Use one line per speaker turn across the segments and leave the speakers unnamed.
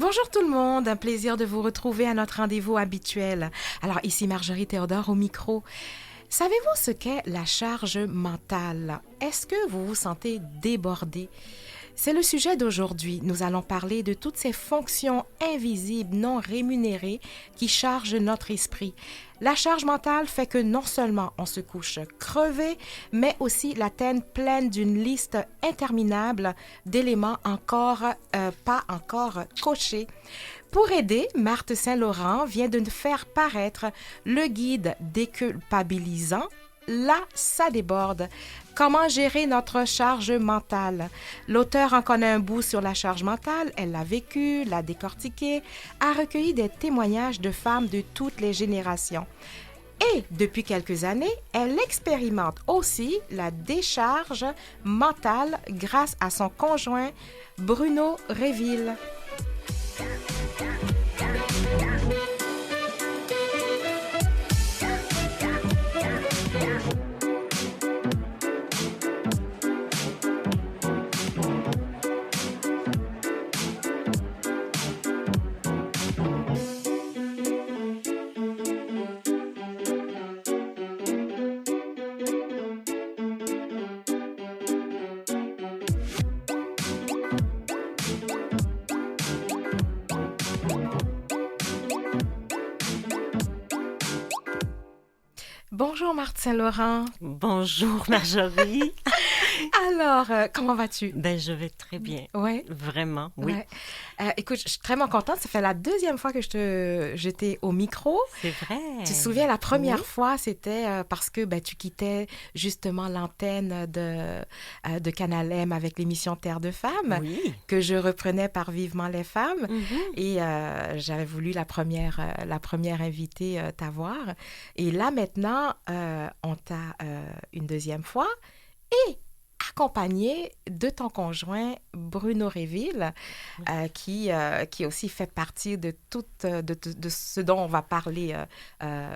Bonjour tout le monde, un plaisir de vous retrouver à notre rendez-vous habituel. Alors ici Marjorie Théodore au micro. Savez-vous ce qu'est la charge mentale? Est-ce que vous vous sentez débordé? C'est le sujet d'aujourd'hui. Nous allons parler de toutes ces fonctions invisibles, non rémunérées, qui chargent notre esprit. La charge mentale fait que non seulement on se couche crevé, mais aussi la tête pleine d'une liste interminable d'éléments pas encore cochés. Pour aider, Marthe Saint-Laurent vient de nous faire paraître le guide déculpabilisant. Là, ça déborde. Comment gérer notre charge mentale? L'auteur en connaît un bout sur la charge mentale. Elle l'a vécu, l'a décortiqué, a recueilli des témoignages de femmes de toutes les générations. Et depuis quelques années, elle expérimente aussi la décharge mentale grâce à son conjoint Bruno Réville. Bonjour Marthe Saint-Laurent.
Bonjour Marjorie.
Alors, comment vas-tu?
Ben, je vais très bien.
Ouais.
Vraiment, oui.
Ouais. Écoute, je suis vraiment contente. Ça fait la deuxième fois que j'étais au micro.
C'est vrai.
Tu te souviens, la première
Oui.
fois, c'était parce que tu quittais justement l'antenne de Canal M avec l'émission Terre de Femmes,
Oui.
que je reprenais par Vivement les femmes.
Mhm.
Et j'avais voulu la première invitée t'avoir. Et là, maintenant, on t'a une deuxième fois et accompagné de ton conjoint Bruno Réville, qui aussi fait partie de de ce dont on va parler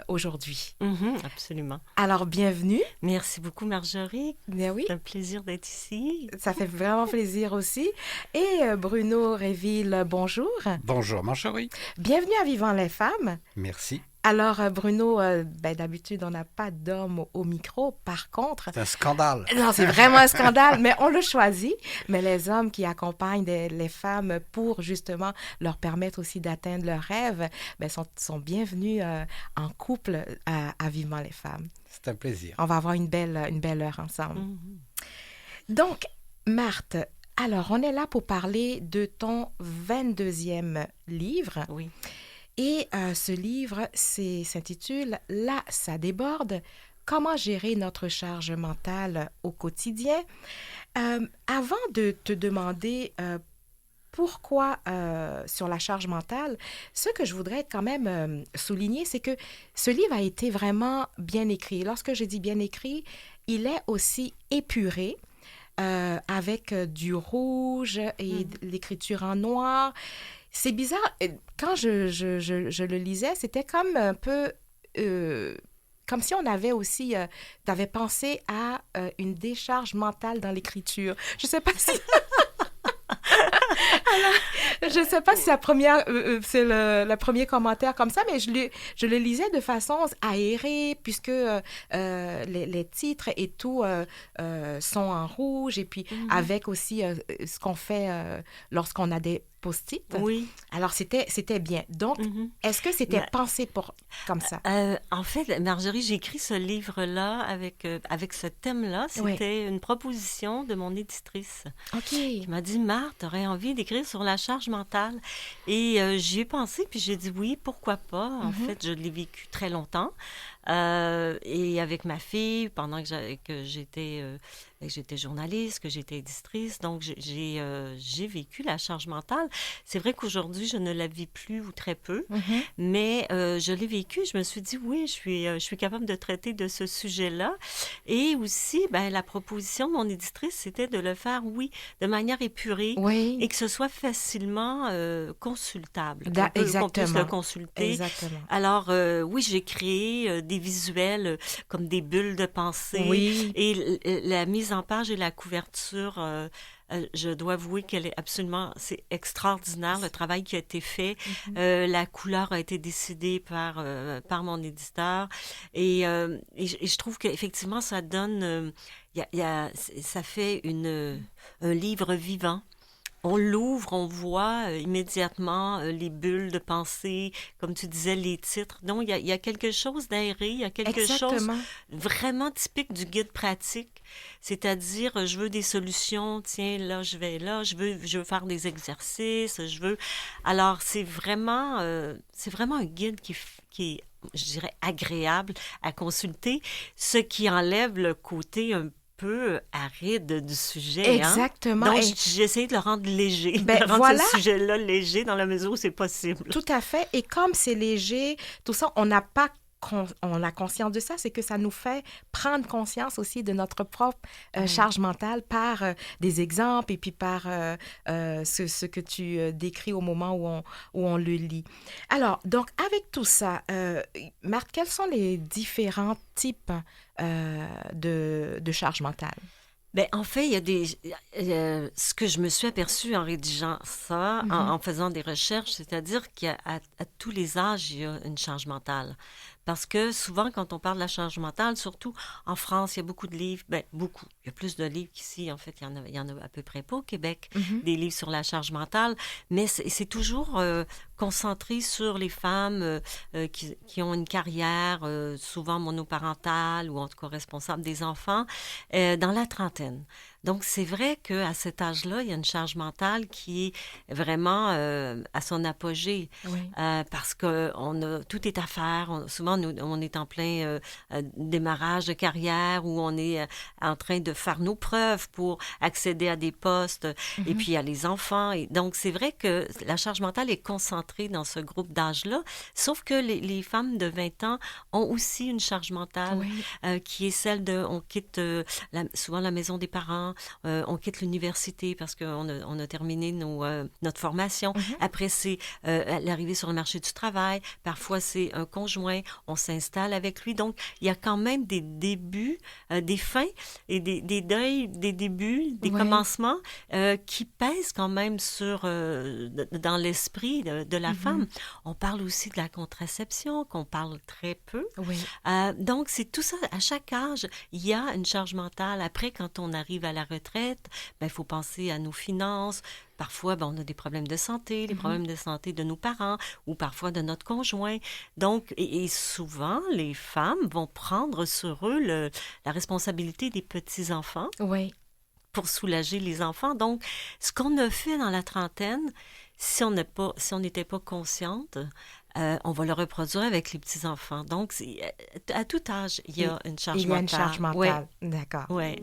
aujourd'hui.
Mhm, absolument.
Alors, bienvenue.
Merci beaucoup Marjorie.
Bien oui,
C'est un plaisir d'être ici.
ça fait vraiment plaisir aussi. Et Bruno Réville, bonjour.
Bonjour Marjorie.
Bienvenue à Vivant les femmes.
Merci.
Alors, Bruno, d'habitude, on n'a pas d'homme au micro. Par contre,
C'est un scandale.
non, c'est vraiment un scandale, mais on le choisit. Mais les hommes qui accompagnent les femmes pour justement leur permettre aussi d'atteindre leurs rêves, sont bienvenus en couple à Vivement les femmes.
C'est un plaisir.
On va avoir une belle heure ensemble.
Mhm.
Donc, Marthe, alors on est là pour parler de ton 22e livre.
Oui.
Et ce livre s'intitule « Là, ça déborde. Comment gérer notre charge mentale au quotidien ?» Avant de te demander pourquoi sur la charge mentale, ce que je voudrais quand même souligner, c'est que ce livre a été vraiment bien écrit. Lorsque je dis bien écrit, il est aussi épuré. Avec du rouge et de l'écriture en noir. C'est bizarre. Quand je le lisais, c'était comme un peu... comme si on avait aussi... t'avais pensé à une décharge mentale dans l'écriture. Je sais pas si... Alors, je ne sais pas si c'est le premier commentaire comme ça, mais je le lisais de façon aérée, puisque les titres et tout sont en rouge, et puis avec aussi ce qu'on fait lorsqu'on a des post-it.
Oui.
Alors, c'était bien. Donc, est-ce que c'était pensé comme ça?
En fait, Marjorie, j'ai écrit ce livre-là avec ce thème-là. C'était une proposition de mon éditrice.
OK.
Qui m'a dit, Marthe, t'aurais envie d'écrire sur la charge mentale? Et j'y ai pensé, puis j'ai dit oui, pourquoi pas? En fait, je l'ai vécu très longtemps. Et avec ma fille, pendant que j'étais journaliste, que j'étais éditrice, donc j'ai vécu la charge mentale. C'est vrai qu'aujourd'hui, je ne la vis plus ou très peu, mais je l'ai vécu. Je me suis dit, oui, je suis capable de traiter de ce sujet-là. Et aussi, la proposition de mon éditrice, c'était de le faire, oui, de manière épurée et que ce soit facilement consultable, qu'on puisse le consulter.
Exactement.
Alors, oui, j'ai créé des visuels comme des bulles de pensée et la mise en page et la couverture je dois avouer c'est extraordinaire le travail qui a été fait. La couleur a été décidée par mon éditeur et je trouve qu'effectivement, ça donne, ça fait un livre vivant. On l'ouvre, on voit immédiatement les bulles de pensée, comme tu disais, les titres. Donc, il y a quelque chose d'aéré, il y a quelque chose vraiment typique du guide pratique. C'est-à-dire, je veux des solutions, tiens, là, je vais là, je veux faire des exercices, Alors, c'est vraiment un guide qui est, je dirais, agréable à consulter, ce qui enlève le côté un peu aride du sujet.
Exactement.
Donc, j'ai essayé de le rendre léger, de rendre ce sujet-là léger dans la mesure où c'est possible.
Tout à fait. Et comme c'est léger, tout ça, on a conscience de ça, c'est que ça nous fait prendre conscience aussi de notre propre charge mentale par des exemples et puis par ce que tu décris au moment où on le lit. Alors, donc, avec tout ça, Marthe, quels sont les différents types de charge mentale?
Ben, en fait, il y a ce que je me suis aperçue en rédigeant ça, en faisant des recherches, c'est-à-dire qu'à tous les âges, il y a une charge mentale. Parce que souvent, quand on parle de la charge mentale, surtout en France, il y a beaucoup de livres, beaucoup. Il y a plus de livres qu'ici, en fait, il y en a à peu près pas au Québec, des livres sur la charge mentale, mais c'est toujours concentré sur les femmes qui ont une carrière souvent monoparentale ou en tout cas responsable des enfants dans la trentaine. Donc, c'est vrai qu'à cet âge-là, il y a une charge mentale qui est vraiment à son apogée.
Oui.
Parce que tout est à faire. Souvent, on est en plein démarrage de carrière où on est en train de faire nos preuves pour accéder à des postes. Et puis, il y a les enfants. Et donc, c'est vrai que la charge mentale est concentrée dans ce groupe d'âge-là. Sauf que les femmes de 20 ans ont aussi une charge mentale qui est celle on quitte souvent la maison des parents. On quitte l'université parce qu'on a terminé notre formation. Après, c'est l'arrivée sur le marché du travail. Parfois, c'est un conjoint. On s'installe avec lui. Donc, il y a quand même des débuts, des fins et des deuils, des débuts, des commencements qui pèsent quand même dans l'esprit de la femme. On parle aussi de la contraception, qu'on parle très peu.
Oui.
Donc, c'est tout ça. À chaque âge, il y a une charge mentale. Après, quand on arrive à la retraite, il faut penser à nos finances. Parfois, on a des problèmes de santé, les problèmes de santé de nos parents ou parfois de notre conjoint. Donc, et souvent, les femmes vont prendre sur eux la responsabilité des petits-enfants pour soulager les enfants. Donc, ce qu'on a fait dans la trentaine, si on n'était pas consciente, on va le reproduire avec les petits-enfants. Donc, à tout âge, il y a une charge mentale.
Il y a une charge mentale, d'accord.
Oui.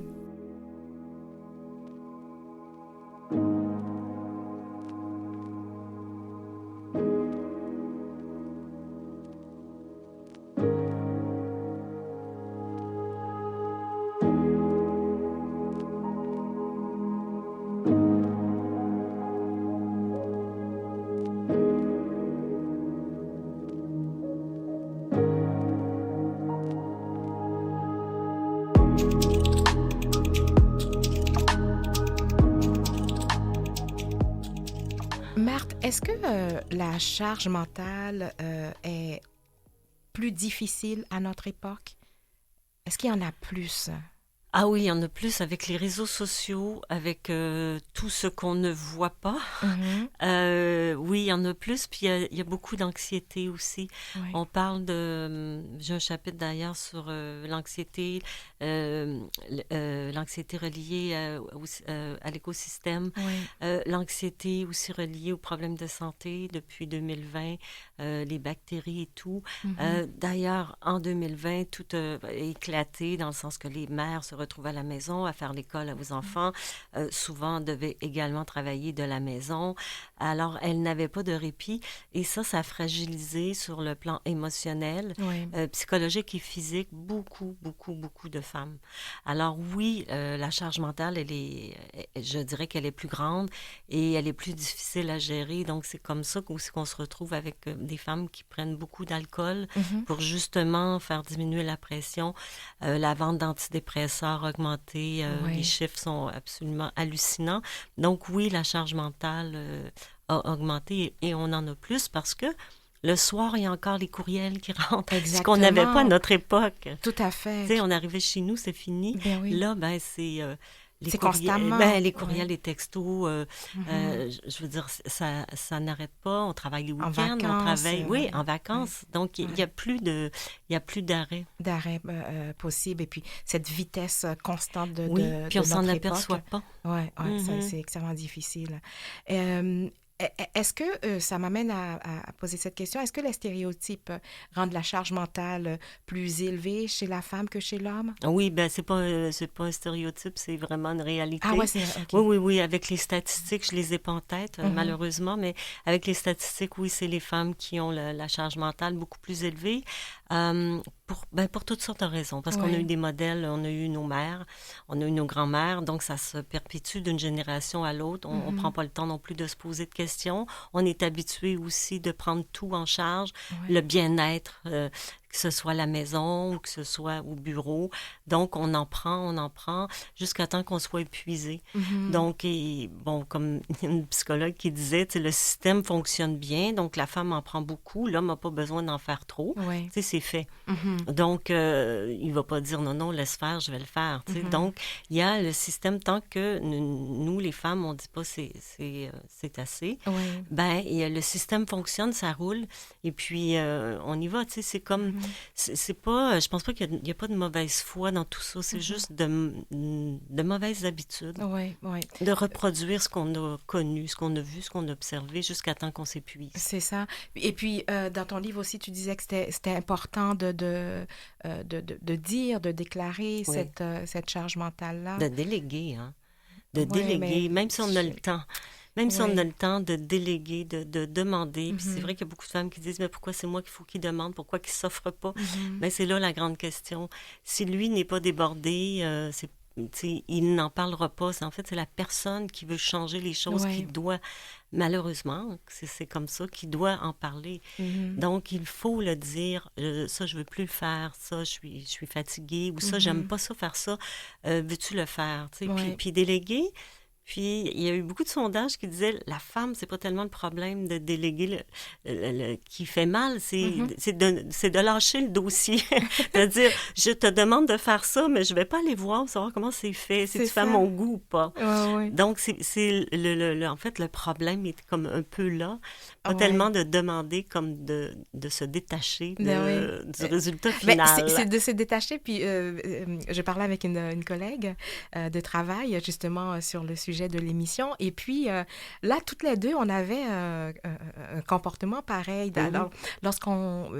Marthe, est-ce que la charge mentale est plus difficile à notre époque? Est-ce qu'il y en a plus?
Ah oui, il y en a plus avec les réseaux sociaux, avec tout ce qu'on ne voit pas. Oui, il y en a plus, puis il y a beaucoup d'anxiété aussi.
Oui.
On parle j'ai un chapitre d'ailleurs sur l'anxiété, l'anxiété reliée à l'écosystème, l'anxiété aussi reliée aux problèmes de santé depuis 2020, les bactéries et tout. D'ailleurs, en 2020, tout a éclaté dans le sens que les mères se retrouvent à la maison à faire l'école aux enfants. Souvent, devaient également travailler de la maison. Alors, elles n'avaient pas de répit. Et ça a fragilisé sur le plan émotionnel, psychologique et physique beaucoup, beaucoup, beaucoup de femmes. Alors oui, la charge mentale, je dirais qu'elle est plus grande et elle est plus difficile à gérer. Donc, c'est comme ça qu'on se retrouve avec des femmes qui prennent beaucoup d'alcool pour justement faire diminuer la pression, la vente d'antidépresseurs encore augmenté.
Oui.
Les chiffres sont absolument hallucinants. Donc oui, la charge mentale a augmenté et on en a plus parce que le soir, il y a encore les courriels qui rentrent. Ce qu'on n'avait pas à
Exactement.
notre époque.
Tout à
Tu
fait.
sais, on arrivait chez nous, c'est fini.
Ben oui.
Là, ben c'est les
C'est
courriels,
constamment.
les courriels,
Ouais.
les textos.
Mhm.
Je veux dire, ça n'arrête pas. On travaille les
En
week-ends, on
vacances.
travaille, oui, en
Ouais.
vacances. Donc, il
Ouais.
y a plus de, il y a plus d'arrêt.
D'arrêt possible. Et puis, cette vitesse constante
Oui, puis on
de
s'en
notre
aperçoit
époque.
pas.
Oui, ouais,
Mhm.
c'est extrêmement difficile. Est-ce que ça m'amène à poser cette question? Est-ce que les stéréotypes rendent la charge mentale plus élevée chez la femme que chez l'homme?
Oui, ben c'est pas un stéréotype, c'est vraiment une réalité.
Ah ouais, c'est... OK.
Oui, oui, oui. Avec les statistiques, je les ai pas en tête,
Mhm.
malheureusement, mais avec les statistiques, oui, c'est les femmes qui ont la charge mentale beaucoup plus élevée. Pour toutes sortes de raisons. Parce qu'on a
Ouais.
eu des modèles, on a eu nos mères, on a eu nos grands-mères, donc ça se perpétue d'une génération à l'autre. On prend pas le temps non plus de se poser de questions. On est habitué aussi de prendre tout en charge,
Ouais.
le bien-être, que ce soit à la maison ou que ce soit au bureau. Donc, on en prend, jusqu'à temps qu'on soit épuisé.
Mhm.
Donc, bon, comme une psychologue qui disait, tu sais, le système fonctionne bien, donc la femme en prend beaucoup, l'homme n'a pas besoin d'en faire trop.
Ouais.
Tu sais, c'est fait.
Mhm.
Donc, il va pas dire non, laisse faire, je vais le faire. Tu sais. Donc, il y a le système, tant que nous, les femmes, on dit pas c'est assez,
Ouais.
ben, le système fonctionne, ça roule, et puis on y va. Tu sais, c'est comme, c'est pas, je pense pas qu'il y a pas de mauvaise foi dans tout ça, c'est juste de mauvaises habitudes,
Ouais, ouais.
de reproduire ce qu'on a connu, ce qu'on a vu, ce qu'on a observé, jusqu'à temps qu'on s'épuise.
C'est ça. Et puis, dans ton livre aussi, tu disais que c'était important de dire, de déclarer
Oui.
cette charge mentale-là.
De déléguer, hein. De
Ouais,
déléguer,
mais
même si on a le temps. Même si on
Ouais.
a le temps de déléguer, de demander. Puis c'est
Mhm.
vrai qu'il y a beaucoup de femmes qui disent, mais pourquoi c'est moi qu'il faut qu'il demande? Pourquoi qu'il ne s'offre pas?
Mhm.
Mais c'est là la grande question. Si lui n'est pas débordé, tu sais, il n'en parlera pas. En fait, c'est la personne qui veut changer les choses
Ouais.
qui doit, malheureusement, c'est comme ça, qui doit en parler.
Mhm.
Donc, il faut le dire, ça, je veux plus le faire, ça, je suis fatiguée, ou ça, j'aime pas ça faire ça, veux-tu le faire? Tu sais,
Ouais.
puis déléguer. Puis, il y a eu beaucoup de sondages qui disaient la femme, c'est pas tellement le problème de déléguer qui fait mal, c'est de lâcher le dossier. C'est-à-dire, je te demande de faire ça, mais je vais pas aller voir, savoir comment c'est fait, si
C'est
tu fais à
ça.
mon goût ou pas.
Ouais, ouais.
Donc, en fait, le problème est comme un peu là. Pas
Ouais.
tellement de demander comme de se détacher
Ben
du résultat
Ben,
final.
c'est de se détacher. Puis, je parlais avec une collègue de travail, justement, sur le sujet de l'émission. Et puis, là, toutes les deux, on avait un comportement pareil. Alors, lorsqu'on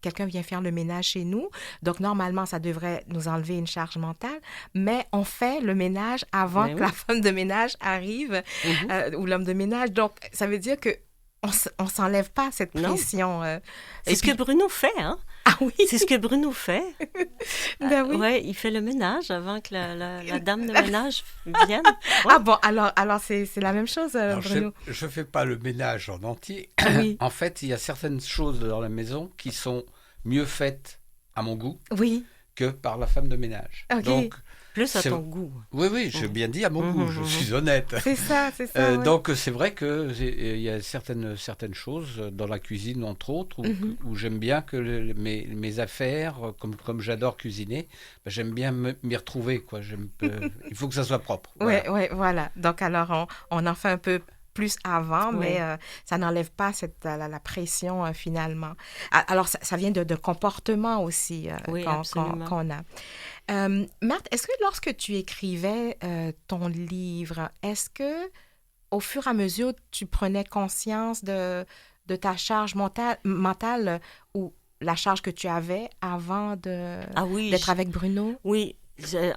quelqu'un vient faire le ménage chez nous, donc, normalement, ça devrait nous enlever une charge mentale, mais on fait le ménage avant
Ben
que la femme de ménage arrive ou l'homme de ménage. Donc, ça veut dire que on s'enlève pas cette
Non.
pression.
C'est ce que Bruno fait, hein?
Ah oui,
C'est ce que Bruno fait.
ben oui.
Ouais, il fait le ménage avant que la dame de ménage vienne.
Ah bon, alors c'est la même chose,
Alors,
Bruno.
je fais pas le ménage en entier.
Oui.
En fait, il y a certaines choses dans la maison qui sont mieux faites à mon goût
Oui,
que par la femme de ménage.
Ok.
Donc,
Plus à
c'est-
ton goût.
oui, j'ai bien dit à mon goût, je suis honnête.
c'est ça, ouais.
Donc c'est vrai que il y a certaines choses dans la cuisine entre autres où j'aime bien que mes affaires comme j'adore cuisiner, ben, j'aime bien m'y retrouver quoi. Il faut que ça soit propre. Voilà.
Ouais, voilà. Donc, alors, on en fait un peu plus avant,
Oui.
mais ça n'enlève pas la pression finalement. Alors, ça vient de comportement aussi
Oui, absolument.
qu'on a. Marthe, est-ce que lorsque tu écrivais ton livre, est-ce que au fur et à mesure, tu prenais conscience de ta charge mentale ou la charge que tu avais avant
Ah oui,
d'être avec Bruno?
Oui.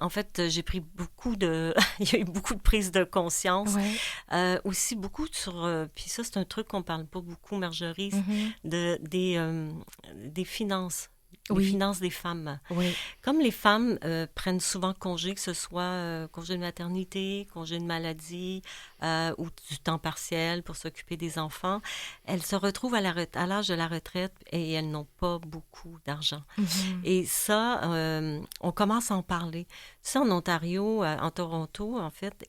En fait, j'ai pris beaucoup de... Il y a eu beaucoup de prise de conscience.
Ouais.
Aussi beaucoup sur... puis ça, c'est un truc qu'on parle pas beaucoup, Marjorie,
Mhm.
des finances.
Oui.
Les finances des femmes.
Oui.
Comme les femmes prennent souvent congé, que ce soit congé de maternité, congé de maladie, ou du temps partiel pour s'occuper des enfants, elles se retrouvent à l'âge de la retraite et elles n'ont pas beaucoup d'argent. Et ça, on commence à en parler. Tu sais, en Ontario, en Toronto, en fait,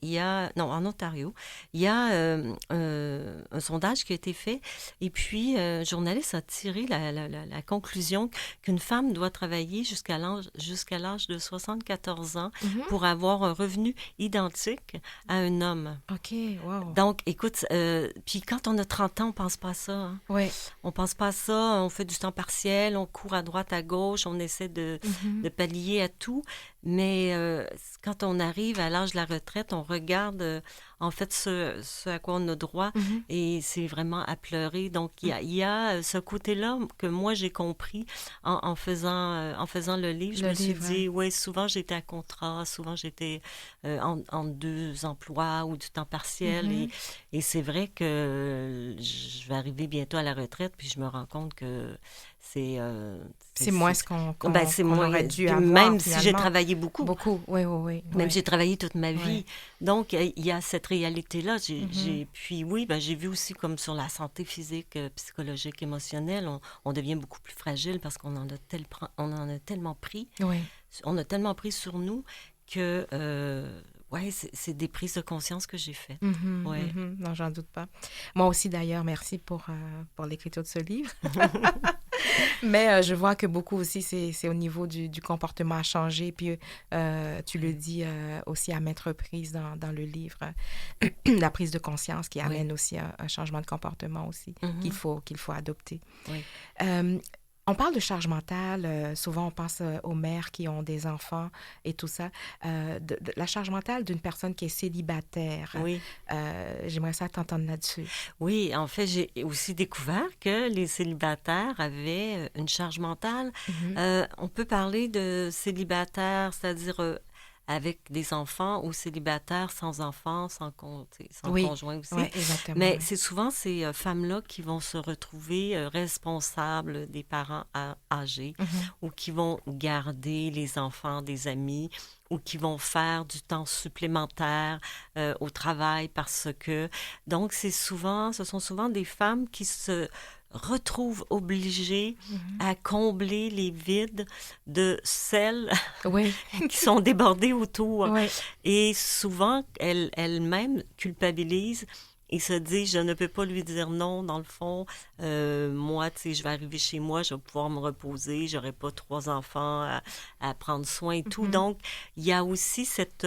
en Ontario, il y a un sondage qui a été fait et puis un journaliste a tiré la conclusion qu'une femme doit travailler jusqu'à l'âge de 74 ans pour avoir un revenu identique à un homme.
OK, wow.
Donc, écoute, puis quand on a 30 ans, on pense pas à ça. Hein.
Oui.
On pense pas à ça, on fait du temps partiel, on court à droite, à gauche, on essaie de pallier à tout. Mais quand on arrive à l'âge de la retraite, on regarde en fait ce à quoi on a droit et c'est vraiment à pleurer. Donc, il y a ce côté-là que moi, j'ai compris en faisant le livre. Je me suis dit, oui, souvent, j'étais à contrat, souvent, j'étais en 2 emplois ou du temps partiel. Et c'est vrai que je vais arriver bientôt à la retraite, puis je me rends compte que c'est
moins ce qu'on aurait dû avoir,
même
finalement.
Si j'ai travaillé beaucoup.
Beaucoup, oui.
Même j'ai travaillé toute ma vie. Donc, il y a cette réalité-là. Puis oui, j'ai vu aussi comme sur la santé physique, psychologique, émotionnelle, on devient beaucoup plus fragile parce qu'on en a tellement pris.
Oui.
On a tellement pris sur nous que... c'est des prises de conscience que j'ai faites.
Non, j'en doute pas. Moi aussi, d'ailleurs, merci pour l'écriture de ce livre. Mais je vois que beaucoup aussi, c'est au niveau du comportement à changer. Puis, tu le dis aussi à maintes reprises dans le livre, la prise de conscience qui amène aussi un changement de comportement aussi qu'il faut adopter.
Oui.
On parle de charge mentale, souvent on pense aux mères qui ont des enfants et tout ça. De la charge mentale d'une personne qui est célibataire.
Oui.
J'aimerais ça t'entendre là-dessus.
Oui, en fait, j'ai aussi découvert que les célibataires avaient une charge mentale. On peut parler de célibataires, c'est-à-dire... avec des enfants ou célibataires sans enfants, sans conjoint aussi.
Oui, exactement.
Mais c'est souvent ces femmes-là qui vont se retrouver responsables des parents âgés ou qui vont garder les enfants des amis ou qui vont faire du temps supplémentaire au travail parce que... Donc, ce sont souvent des femmes qui se retrouvent obligées à combler les vides de celles qui sont débordées autour.
Oui.
Et souvent, elles-mêmes culpabilisent et se disent, je ne peux pas lui dire non, dans le fond. Moi, tu sais, je vais arriver chez moi, je vais pouvoir me reposer, j'aurai pas 3 enfants à prendre soin et tout. Donc, il y a aussi cette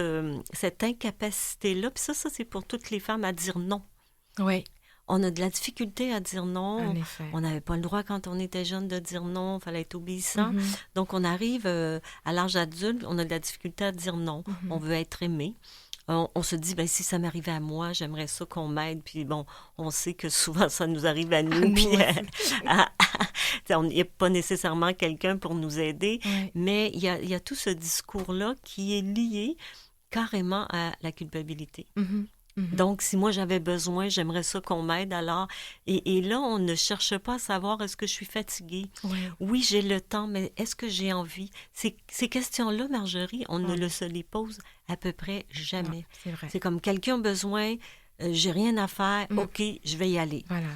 incapacité-là. Puis ça, c'est pour toutes les femmes à dire non.
Oui.
On a de la difficulté à dire non.
En effet.
On n'avait pas le droit quand on était jeune de dire non. Il fallait être obéissant. Donc, on arrive à l'âge adulte, on a de la difficulté à dire non. On veut être aimé. On se dit, si ça m'arrivait à moi, j'aimerais ça qu'on m'aide. Puis bon, on sait que souvent, ça nous arrive à nous. Puis, il n'y a pas nécessairement quelqu'un pour nous aider. Mais il y a tout ce discours-là qui est lié carrément à la culpabilité. Donc, si moi, j'avais besoin, j'aimerais ça qu'on m'aide, alors... Et là, on ne cherche pas à savoir est-ce que je suis fatiguée. Oui, j'ai le temps, mais est-ce que j'ai envie? Ces questions-là, Marjorie, on ne se les pose à peu près jamais.
Non, c'est vrai.
C'est comme quelqu'un a besoin... j'ai rien à faire, OK, je vais y aller.
Voilà.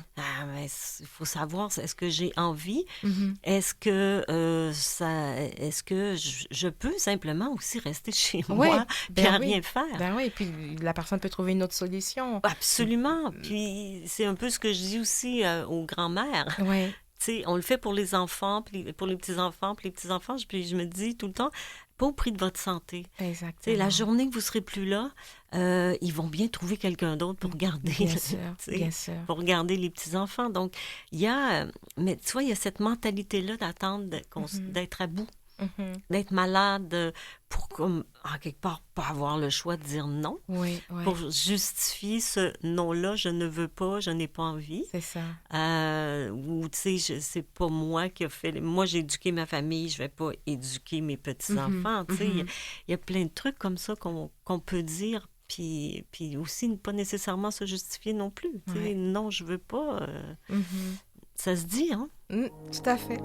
Mais il faut savoir, est-ce que j'ai envie? Est-ce que je peux simplement aussi rester chez moi et rien faire?
Ben oui, puis la personne peut trouver une autre solution.
Absolument. Puis c'est un peu ce que je dis aussi aux grands-mères.
Oui.
Tu sais, on le fait pour les enfants, puis pour les petits-enfants, puis les petits-enfants, puis je me dis tout le temps, pas au prix de votre santé.
Exactement.
T'sais, la journée que vous ne serez plus là, ils vont bien trouver quelqu'un d'autre pour garder,
bien sûr.
pour garder les petits-enfants. Donc, il y a... mais tu vois, il y a cette mentalité-là d'attendre d'être à bout, d'être malade pour, comme, en quelque part, pas avoir le choix de dire non.
Oui.
Pour justifier ce non-là, je ne veux pas, je n'ai pas envie.
C'est ça.
Ou, tu sais, c'est pas moi qui a fait... Moi, j'ai éduqué ma famille, je vais pas éduquer mes petits-enfants. Tu sais, il y a plein de trucs comme ça qu'on peut dire, puis aussi ne pas nécessairement se justifier non plus. Tu sais, non, je veux pas. Ça se dit, hein?
Tout à fait.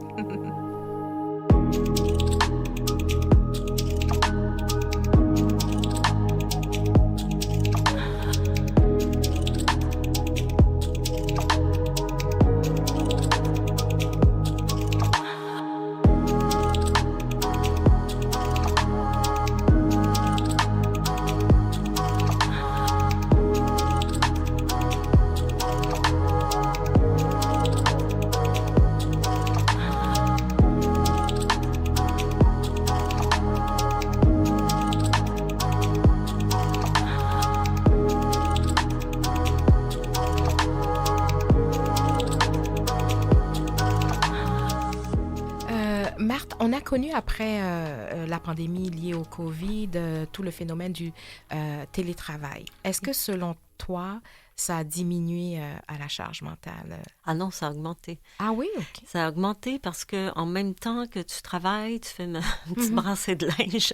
connu après la pandémie liée au COVID, tout le phénomène du télétravail. Est-ce que selon toi, ça a diminué à la charge mentale?
Ah non, ça a augmenté.
Ah oui, OK.
Ça a augmenté parce que en même temps que tu travailles, tu fais une petite brassée de linge,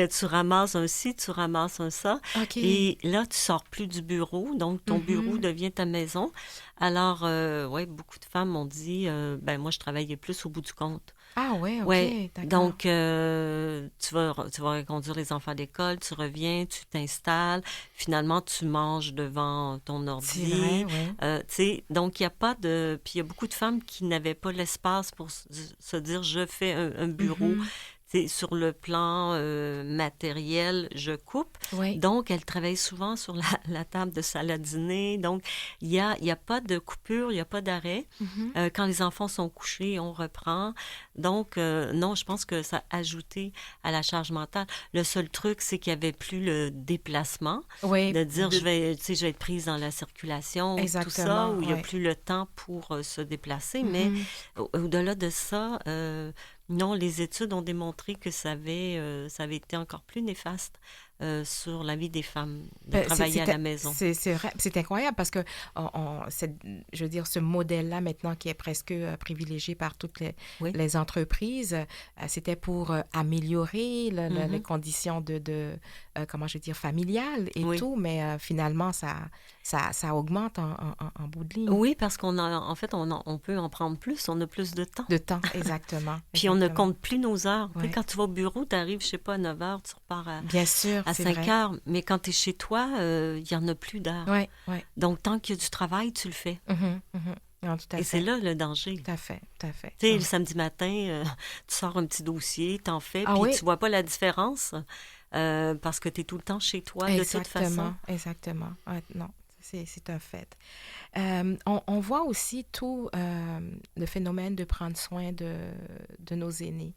tu ramasses un ci, tu ramasses un ça,
OK.
et là, tu sors plus du bureau, donc ton bureau devient ta maison. Alors, ouais, beaucoup de femmes m'ont dit, ben moi, je travaillais plus au bout du compte.
Ah ouais, OK,
Ouais,
d'accord.
donc tu vas conduire les enfants à l'école, tu reviens, tu t'installes, finalement tu manges devant ton
C'est
ordi.
vrai, oui.
Tu sais, donc il y a pas de... Puis il y a beaucoup de femmes qui n'avaient pas l'espace pour se dire, je fais un bureau. Tu sais, sur le plan matériel, je coupe.
Oui.
Donc, elles travaillent souvent sur la table de salle à dîner. Donc, il y a pas de coupure, il n'y a pas d'arrêt. Quand les enfants sont couchés, on reprend. Donc, non, je pense que ça a ajouté à la charge mentale. Le seul truc, c'est qu'il n'y avait plus le déplacement.
Oui.
De dire, je vais être prise dans la circulation, tout ça,
Exactement,
où il n'y a
ouais.
plus le temps pour se déplacer. Mais au-delà de ça, non, les études ont démontré que ça avait été encore plus néfaste sur la vie des femmes de travailler à la maison.
C'est vrai, c'est incroyable parce que, je veux dire, ce modèle-là maintenant qui est presque privilégié par toutes les entreprises, c'était pour améliorer les conditions comment je veux dire, familiales et tout, mais finalement, ça augmente en bout de ligne.
Oui, parce en fait, on peut en prendre plus, on a plus de temps.
De temps, exactement.
Puis on ne compte plus nos heures.
Ouais.
Tu sais, quand tu vas au bureau, tu arrives, je sais pas, à 9 heures, tu repars
Bien sûr,
à 5 heures. Mais quand tu es chez toi, il n'y en a plus d'heures.
Oui, oui.
Donc, tant qu'il y a du travail, tu le fais.
Non, tout à
Et
fait.
c'est là le danger.
Tout à fait, tout à fait.
Tu sais, le samedi matin, tu sors un petit dossier, t'en fais,
Ah
puis
oui?
tu vois pas la différence parce que tu es tout le temps chez toi, de toute façon.
Exactement. Ouais, non, c'est un fait. On voit aussi tout le phénomène de prendre soin de nos aînés.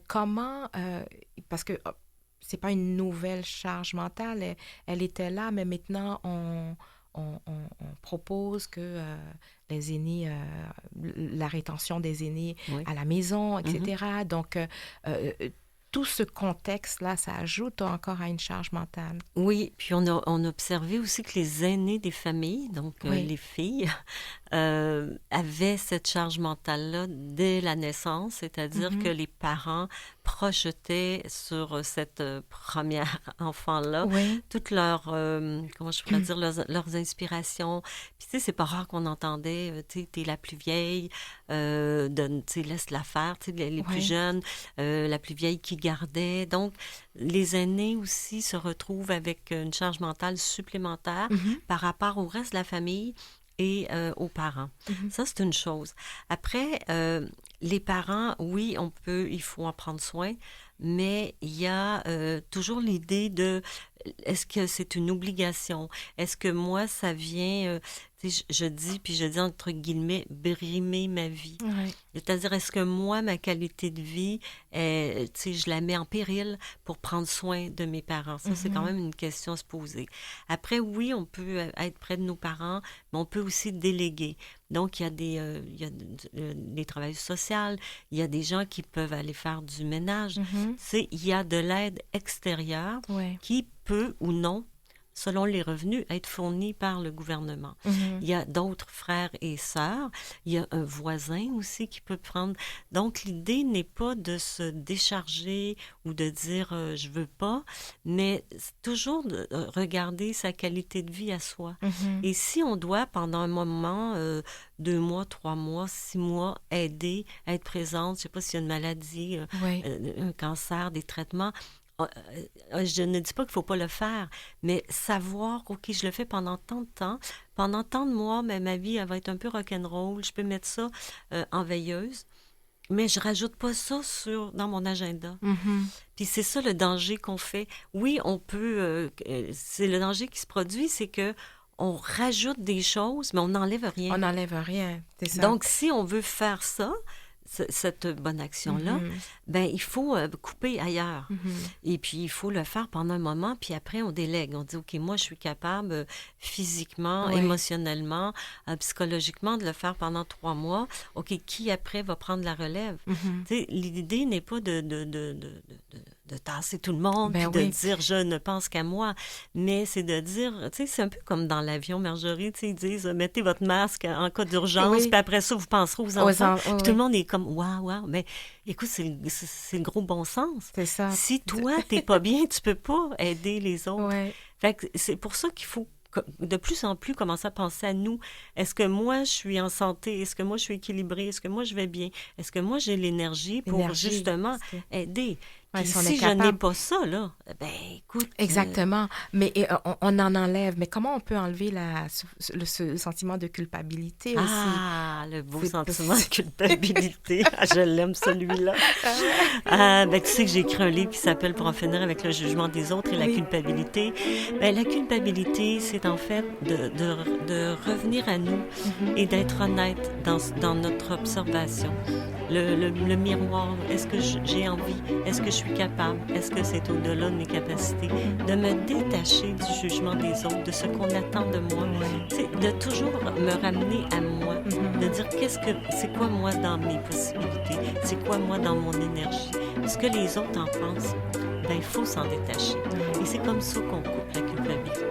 Comment, parce que c'est pas une nouvelle charge mentale, elle était là, mais maintenant on propose que les aînés, la rétention des aînés à la maison, etc. Donc, tout ce contexte-là, ça ajoute encore à une charge mentale.
Oui, puis on a observé aussi que les aînés des familles, donc les filles, avaient cette charge mentale-là dès la naissance, c'est-à-dire que les parents projetaient sur cette première enfant-là toutes leurs, comment je pourrais dire, leurs inspirations. Puis tu sais, c'est pas rare qu'on entendait, tu sais, t'es la plus vieille, tu sais, laisse-la faire, tu sais, les plus jeunes, la plus vieille qui gardait. Donc, les aînés aussi se retrouvent avec une charge mentale supplémentaire par rapport au reste de la famille et aux parents. Ça, c'est une chose. Après, les parents, oui, il faut en prendre soin, mais il y a toujours l'idée de est-ce que c'est une obligation? Est-ce que moi, ça vient, je dis entre guillemets, brimer ma vie? C'est-à-dire, est-ce que moi, ma qualité de vie, je la mets en péril pour prendre soin de mes parents? Ça, c'est quand même une question à se poser. Après, oui, on peut être près de nos parents, mais on peut aussi déléguer. Donc, il y a des travailleurs sociaux, il y a des gens qui peuvent aller faire du ménage. Il y a de l'aide extérieure qui peut ou non, selon les revenus, être fournie par le gouvernement. Il y a d'autres frères et sœurs. Il y a un voisin aussi qui peut prendre. Donc, l'idée n'est pas de se décharger ou de dire je veux pas, mais toujours de regarder sa qualité de vie à soi. Et si on doit, pendant un moment, 2 mois, 3 mois, 6 mois, aider, être présente, je sais pas s'il y a une maladie, un cancer, des traitements, je ne dis pas qu'il ne faut pas le faire, mais savoir, OK, je le fais pendant tant de temps, pendant tant de mois, mais ma vie, elle va être un peu rock'n'roll, je peux mettre ça en veilleuse, mais je ne rajoute pas ça dans mon agenda. Puis c'est ça le danger qu'on fait. Oui, on peut... c'est le danger qui se produit, c'est que on rajoute des choses, mais on n'enlève rien.
On n'enlève rien, c'est ça.
Donc, si on veut faire ça, cette bonne action-là, ben il faut couper ailleurs. Et puis, il faut le faire pendant un moment, puis après, on délègue. On dit, OK, moi, je suis capable physiquement, émotionnellement, psychologiquement, de le faire pendant 3 mois. OK, qui après va prendre la relève? Tu sais, l'idée n'est pas de tasser tout le monde, puis de dire « je ne pense qu'à moi », mais c'est de dire, tu sais, c'est un peu comme dans l'avion, Marjorie, tu sais, ils disent « mettez votre masque en cas d'urgence, puis après ça, vous penserez aux enfants ». Puis tout le monde est comme « waouh, mais écoute, c'est le gros bon sens.
C'est ça.
Si toi, t'es pas bien, tu peux pas aider les autres. Fait que c'est pour ça qu'il faut de plus en plus commencer à penser à nous. Est-ce que moi, je suis en santé? Est-ce que moi, je suis équilibrée? Est-ce que moi, je vais bien? Est-ce que moi, j'ai l'énergie pour justement aider? Puis si je n'ai pas ça, là, ben écoute...
Exactement. Mais on en enlève. Mais comment on peut enlever le sentiment de culpabilité aussi?
Ah, le beau sentiment de culpabilité. Je l'aime, celui-là. Ben, tu sais que j'ai écrit un livre qui s'appelle « Pour en finir avec le jugement des autres et la culpabilité ». Ben, la culpabilité, c'est en fait de revenir à nous et d'être honnête dans notre observation. Le miroir, est-ce que j'ai envie? Est-ce que je suis capable? Est-ce que c'est au-delà de mes capacités? De me détacher du jugement des autres, de ce qu'on attend de moi. De toujours me ramener à moi, de dire c'est quoi moi dans mes possibilités? C'est quoi moi dans mon énergie? Ce que les autres en pensent, ben il faut s'en détacher. Et c'est comme ça qu'on coupe la culpabilité.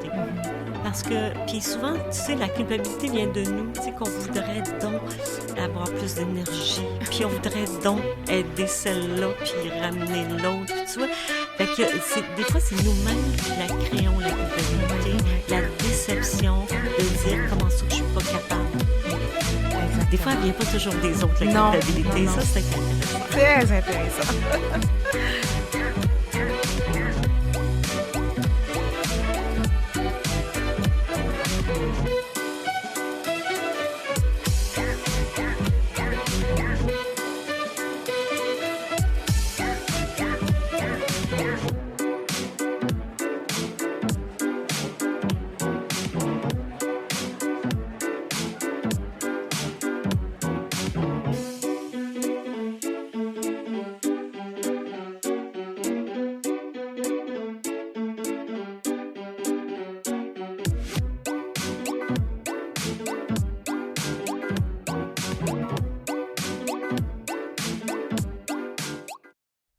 Parce que, puis souvent, tu sais, la culpabilité vient de nous, tu sais, qu'on voudrait donc avoir plus d'énergie, puis on voudrait donc aider celle-là, puis ramener l'autre, tu vois. Fait que des fois, c'est nous-mêmes qui la créons, la culpabilité, la déception, de dire comment ça que je suis pas capable. Des fois, elle vient pas toujours des autres, la culpabilité. Non. Ça, c'est intéressant.
Très intéressant.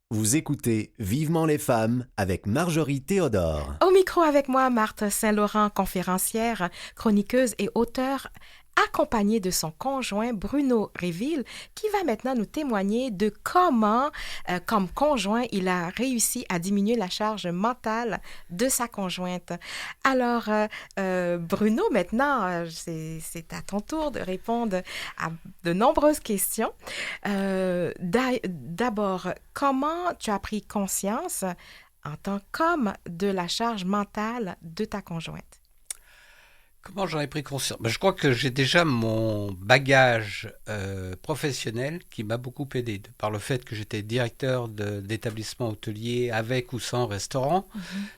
Vous écoutez Vivement les femmes avec Marjorie Théodore.
Au micro avec moi, Marthe Saint-Laurent, conférencière, chroniqueuse et auteure, accompagnée de son conjoint Bruno Réville, qui va maintenant nous témoigner de comment, comme conjoint, il a réussi à diminuer la charge mentale de sa conjointe. Alors, Bruno, maintenant, c'est à ton tour de répondre à de nombreuses questions. D'abord, comment tu as pris conscience, en tant qu'homme, de la charge mentale de ta conjointe?
Comment j'en ai pris conscience? Je crois que j'ai déjà mon bagage professionnel qui m'a beaucoup aidé, par le fait que j'étais directeur d'établissement hôtelier avec ou sans restaurant.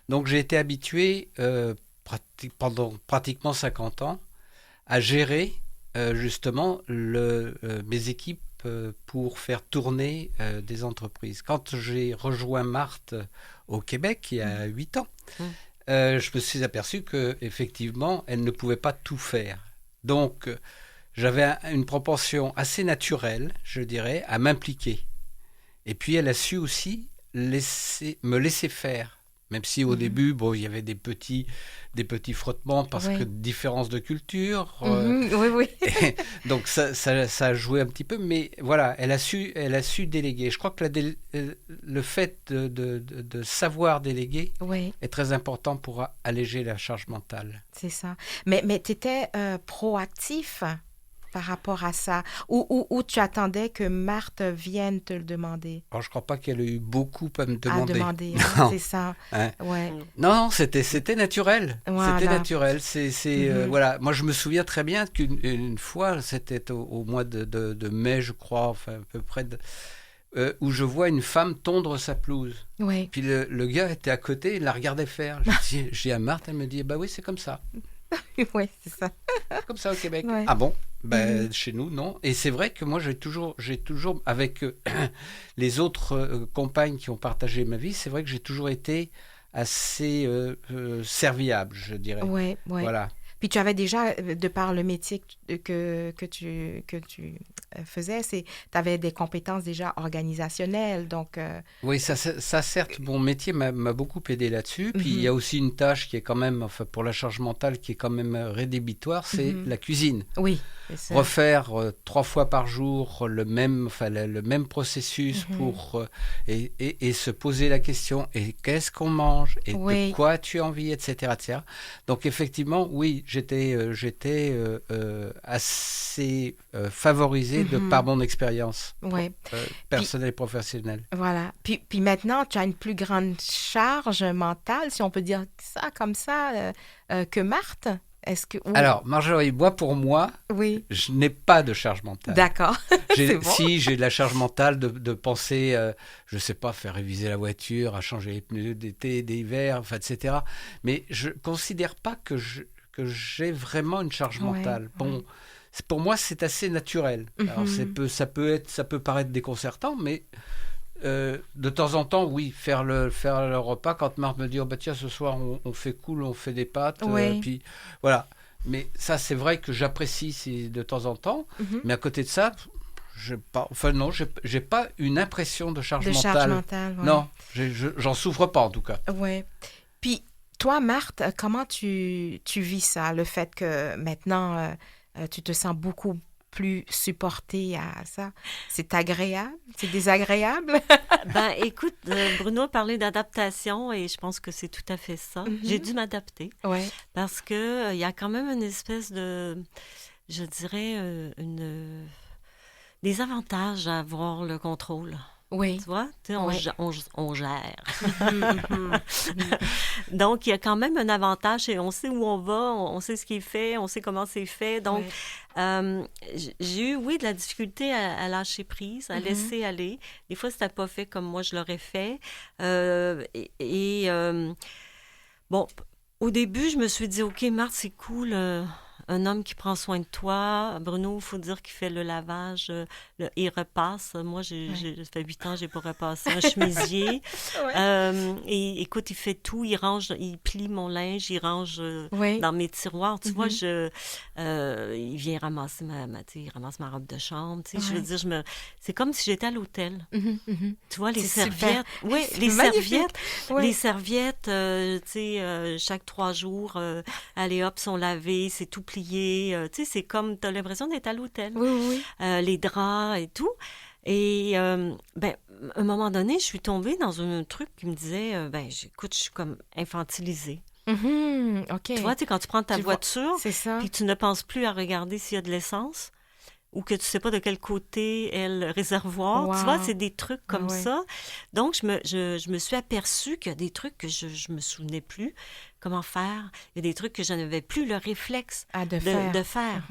Donc j'ai été habitué pendant pratiquement 50 ans à gérer justement mes équipes pour faire tourner des entreprises. Quand j'ai rejoint Marthe au Québec il y a 8 ans, je me suis aperçu qu'effectivement, elle ne pouvait pas tout faire. Donc, j'avais une propension assez naturelle, je dirais, à m'impliquer. Et puis, elle a su aussi me laisser faire. Même si au début, il y avait des petits frottements parce que différence de culture.
Oui.
Donc ça a joué un petit peu, mais voilà, elle a su déléguer. Je crois que le fait de savoir déléguer est très important pour alléger la charge mentale.
C'est ça. Mais tu étais proactif par rapport à ça, ou tu attendais que Marthe vienne te le demander?
Alors, je ne crois pas qu'elle ait eu beaucoup à me demander.
C'est ça.
Hein? Non, c'était naturel.
Voilà.
C'était naturel. Voilà. Moi, je me souviens très bien qu'une fois, c'était au mois de mai, je crois, enfin, à peu près, où je vois une femme tondre sa pelouse.
Oui.
Puis le gars était à côté, il la regardait faire. J'ai dit à Marthe, elle me dit, bah oui, c'est comme ça.
Oui, c'est ça.
Comme ça au Québec.
Ouais.
Ah bon? Chez nous, non. Et c'est vrai que moi, j'ai toujours avec les autres compagnes qui ont partagé ma vie, c'est vrai que j'ai toujours été assez serviable, je dirais.
Oui, oui.
Voilà.
Puis tu avais déjà, de par le métier que tu faisais, tu avais des compétences déjà organisationnelles, donc...
Oui, ça, certes, mon métier m'a beaucoup aidé là-dessus. Puis il y a aussi une tâche qui est quand même, enfin, pour la charge mentale, qui est quand même rédhibitoire, c'est la cuisine.
Oui, c'est ça.
Refaire 3 fois par jour le même processus pour et se poser la question, et qu'est-ce qu'on mange, et de quoi tu as envie, etc., etc. Donc effectivement, oui, j'étais assez favorisé de par mon expérience personnelle et professionnelle.
Voilà. Puis maintenant, tu as une plus grande charge mentale, si on peut dire ça comme ça, que Marthe.
Alors, Marjorie, pour moi, je n'ai pas de charge mentale.
D'accord. C'est bon.
Si, j'ai de la charge mentale de penser, je ne sais pas, faire réviser la voiture, à changer les pneus d'été, d'hiver, enfin, etc. Mais je ne considère pas que j'ai vraiment une charge mentale. Bon, pour moi, c'est assez naturel. Alors, ça peut paraître déconcertant, mais... de temps en temps, oui, faire le repas. Quand Marthe me dit, oh, bah, tiens, ce soir, on fait cool, on fait des pâtes. Puis voilà. Mais ça, c'est vrai que j'apprécie de temps en temps. Mais à côté de ça, j'ai pas une impression de charge mentale.
Charge mentale, ouais.
Non, j'en souffre pas en tout cas.
Oui. Puis toi, Marthe, comment tu vis ça, le fait que maintenant, tu te sens beaucoup plus supportée à ça? C'est agréable? C'est désagréable?
Écoute, Bruno a parlé d'adaptation et je pense que c'est tout à fait ça. J'ai dû m'adapter parce que il y a quand même une espèce de, je dirais, des avantages à avoir le contrôle.
Oui.
Tu vois? On gère. Donc, il y a quand même un avantage et on sait où on va, on sait ce qui est fait, on sait comment c'est fait. Donc, j'ai eu, de la difficulté à lâcher prise, à laisser aller. Des fois, c'était pas fait comme moi, je l'aurais fait. Bon, au début, je me suis dit, OK, Marthe, c'est cool, un homme qui prend soin de toi. Bruno, il faut dire qu'il fait le lavage, il repasse. Moi, ça fait 8 ans que je n'ai pas repassé un chemisier. Et écoute, il fait tout. Il range, il plie mon linge, il range dans mes tiroirs. Tu vois, il vient ramasser il ramasse ma robe de chambre. Tu sais, je veux dire, c'est comme si j'étais à l'hôtel. Tu vois, les serviettes. Oui, les serviettes, tu sais, chaque 3 jours, allez hop, sont lavées, c'est tout plié. Tu sais, c'est comme, t'as l'impression d'être à l'hôtel.
Oui.
Les draps et tout. Et, à un moment donné, je suis tombée dans un truc qui me disait, écoute, je suis comme infantilisée.
OK.
Tu vois, quand tu prends ta voiture, puis tu ne penses plus à regarder s'il y a de l'essence, ou que tu sais pas de quel côté est le réservoir. Wow. Tu vois, c'est des trucs comme ça. Donc, je me suis aperçue qu'il y a des trucs que je me souvenais plus comment faire. Il y a des trucs que je n'avais plus le réflexe de faire.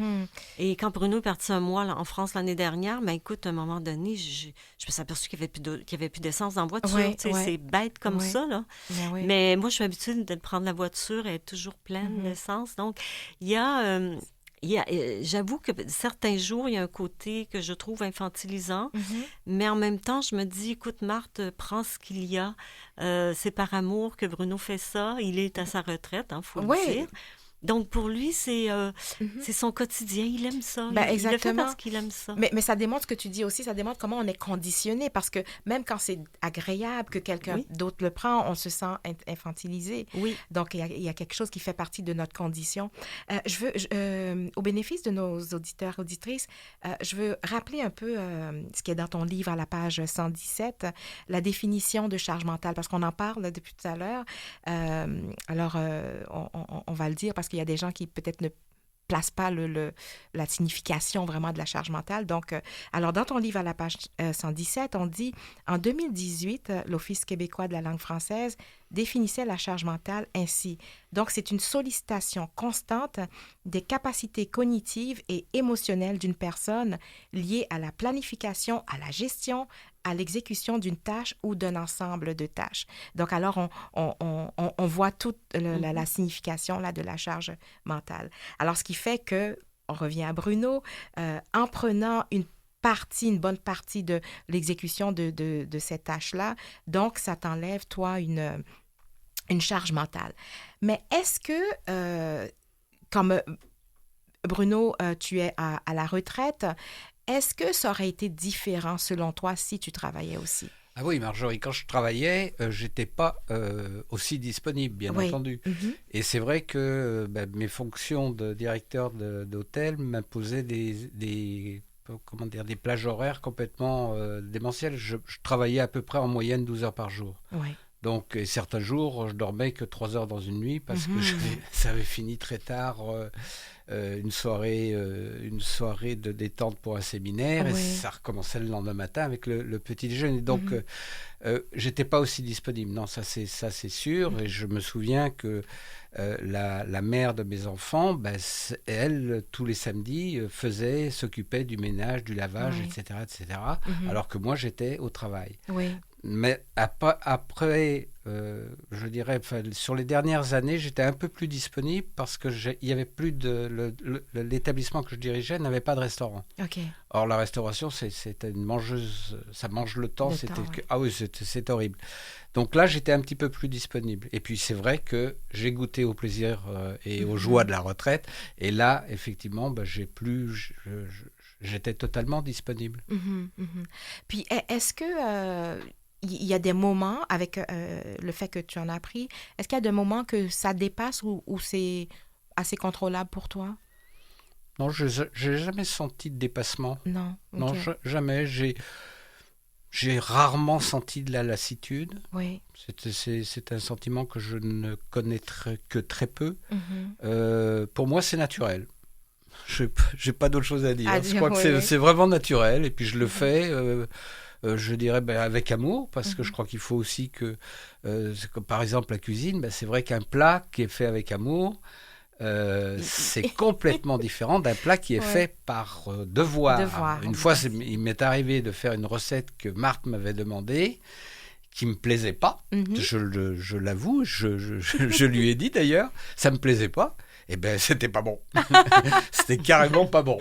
Et quand Bruno est parti un mois en France l'année dernière, écoute, à un moment donné, je me suis aperçue qu'il n'y avait plus d'essence dans la voiture. C'est bête comme ça, là. Mais moi, je suis habituée de prendre la voiture et être toujours pleine d'essence. Donc, il y a... j'avoue que certains jours, il y a un côté que je trouve infantilisant, mais en même temps, je me dis, écoute, Marthe, prends ce qu'il y a. C'est par amour que Bruno fait ça. Il est à sa retraite, faut le dire. Donc, pour lui, c'est son quotidien. Il aime ça. Il le fait parce qu'il aime ça.
Mais ça démontre ce que tu dis aussi. Ça démontre comment on est conditionné. Parce que même quand c'est agréable que quelqu'un d'autre le prend, on se sent infantilisé.
Oui.
Donc, il y a quelque chose qui fait partie de notre condition. Au bénéfice de nos auditeurs, auditrices, je veux rappeler un peu ce qui est dans ton livre à la page 117, la définition de charge mentale, parce qu'on en parle depuis tout à l'heure. Alors, on va le dire parce qu'il y a des gens qui peut-être ne placent pas la signification vraiment de la charge mentale. Donc, alors dans ton livre à la page 117, on dit « En 2018, l'Office québécois de la langue française définissait la charge mentale ainsi. Donc, c'est une sollicitation constante des capacités cognitives et émotionnelles d'une personne liée à la planification, à la gestion, à l'exécution d'une tâche ou d'un ensemble de tâches. Donc, alors, on voit toute la signification là, de la charge mentale. Alors, ce qui fait que, on revient à Bruno, en prenant une bonne partie de l'exécution de cette tâche-là, donc ça t'enlève, toi, une charge mentale. Mais est-ce que, comme Bruno, tu es à la retraite, est-ce que ça aurait été différent selon toi si tu travaillais aussi?
Ah oui, Marjorie, quand je travaillais, j'étais pas aussi disponible, bien entendu.
Mm-hmm.
Et c'est vrai que mes fonctions de directeur d'hôtel m'imposaient des plages horaires complètement démentielles. Je travaillais à peu près en moyenne 12 heures par jour.
Oui.
Donc, et certains jours, je dormais que 3 heures dans une nuit parce que ça avait fini très tard, une soirée de détente pour un séminaire, et ça recommençait le lendemain matin avec le petit déjeuner. Donc, j'étais pas aussi disponible. Non, ça c'est sûr. Et je me souviens que la mère de mes enfants, elle, tous les samedis, s'occupait du ménage, du lavage, etc., etc. Alors que moi, j'étais au travail.
Oui.
Mais après, je dirais, sur les dernières années, j'étais un peu plus disponible parce que il y avait plus l'établissement que je dirigeais n'avait pas de restaurant.
OK.
Or, la restauration, c'était une mangeuse, ça mange le temps. Ah oui, c'est horrible. Donc là, j'étais un petit peu plus disponible. Et puis, c'est vrai que j'ai goûté au plaisir et aux joies de la retraite. Et là, effectivement, j'étais totalement disponible.
Puis, est-ce que il y a des moments, avec le fait que tu en as pris, est-ce qu'il y a des moments que ça dépasse ou c'est assez contrôlable pour toi?
Non, je n'ai jamais senti de dépassement.
Non? Okay.
Non, jamais. J'ai rarement senti de la lassitude.
Oui.
C'est un sentiment que je ne connais que très peu. Pour moi, c'est naturel. Je n'ai pas d'autre chose à dire. Je crois que c'est vraiment naturel. Et puis, je le fais... je dirais avec amour, parce que je crois qu'il faut aussi que, comme par exemple la cuisine, c'est vrai qu'un plat qui est fait avec amour, c'est complètement différent d'un plat qui est fait par devoir. Une fois, il m'est arrivé de faire une recette que Marthe m'avait demandée, qui me plaisait pas, je l'avoue, je lui ai dit d'ailleurs, ça me plaisait pas. Eh bien, c'était pas bon. C'était carrément pas bon.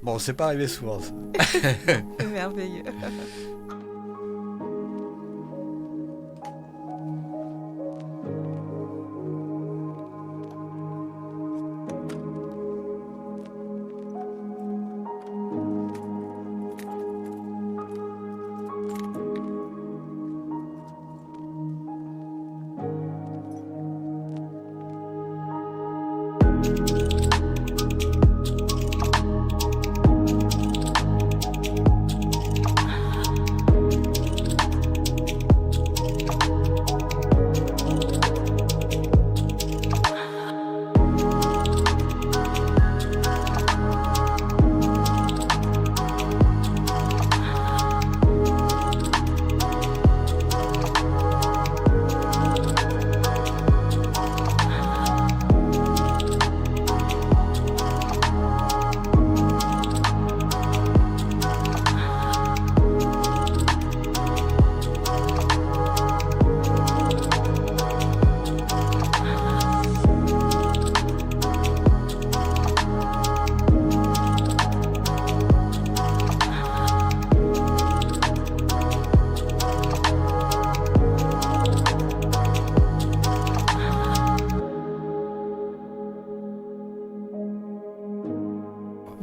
Bon, c'est pas arrivé souvent, ça.
C'est merveilleux.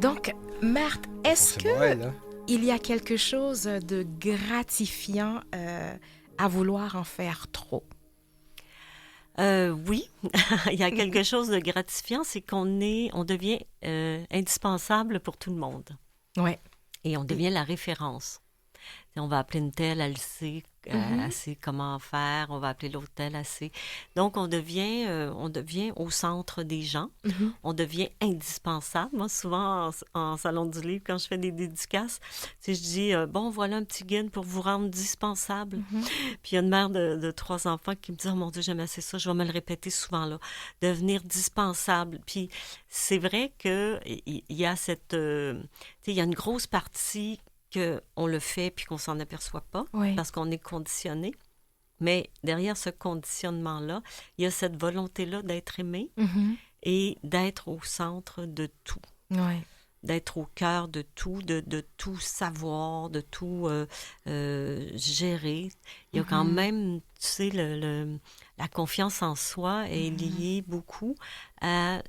Donc, Marthe, est-ce qu'il y a quelque chose de gratifiant à vouloir en faire trop?
Oui, il y a quelque chose de gratifiant, c'est on devient indispensable pour tout le monde.
Oui.
Et on devient la référence. On va appeler une telle, elle sait, elle sait comment faire, on va appeler l'autre telle, elle sait. Donc, on devient au centre des gens, on devient indispensable. Moi, souvent, en salon du livre, quand je fais des dédicaces, je dis, bon, voilà un petit guide pour vous rendre dispensable. Puis, il y a une mère de 3 enfants qui me dit, oh mon Dieu, j'aime assez ça, je vais me le répéter souvent, là, devenir dispensable. Puis, c'est vrai qu'il y a il y a une grosse partie qu'on le fait puis qu'on s'en aperçoit pas
Oui.
parce qu'on est conditionné. Mais derrière ce conditionnement-là, il y a cette volonté-là d'être aimé
Mhm.
et d'être au centre de tout.
Oui.
D'être au cœur de tout, de tout savoir, de tout gérer. Il y a quand même, tu sais, la confiance en soi est liée beaucoup à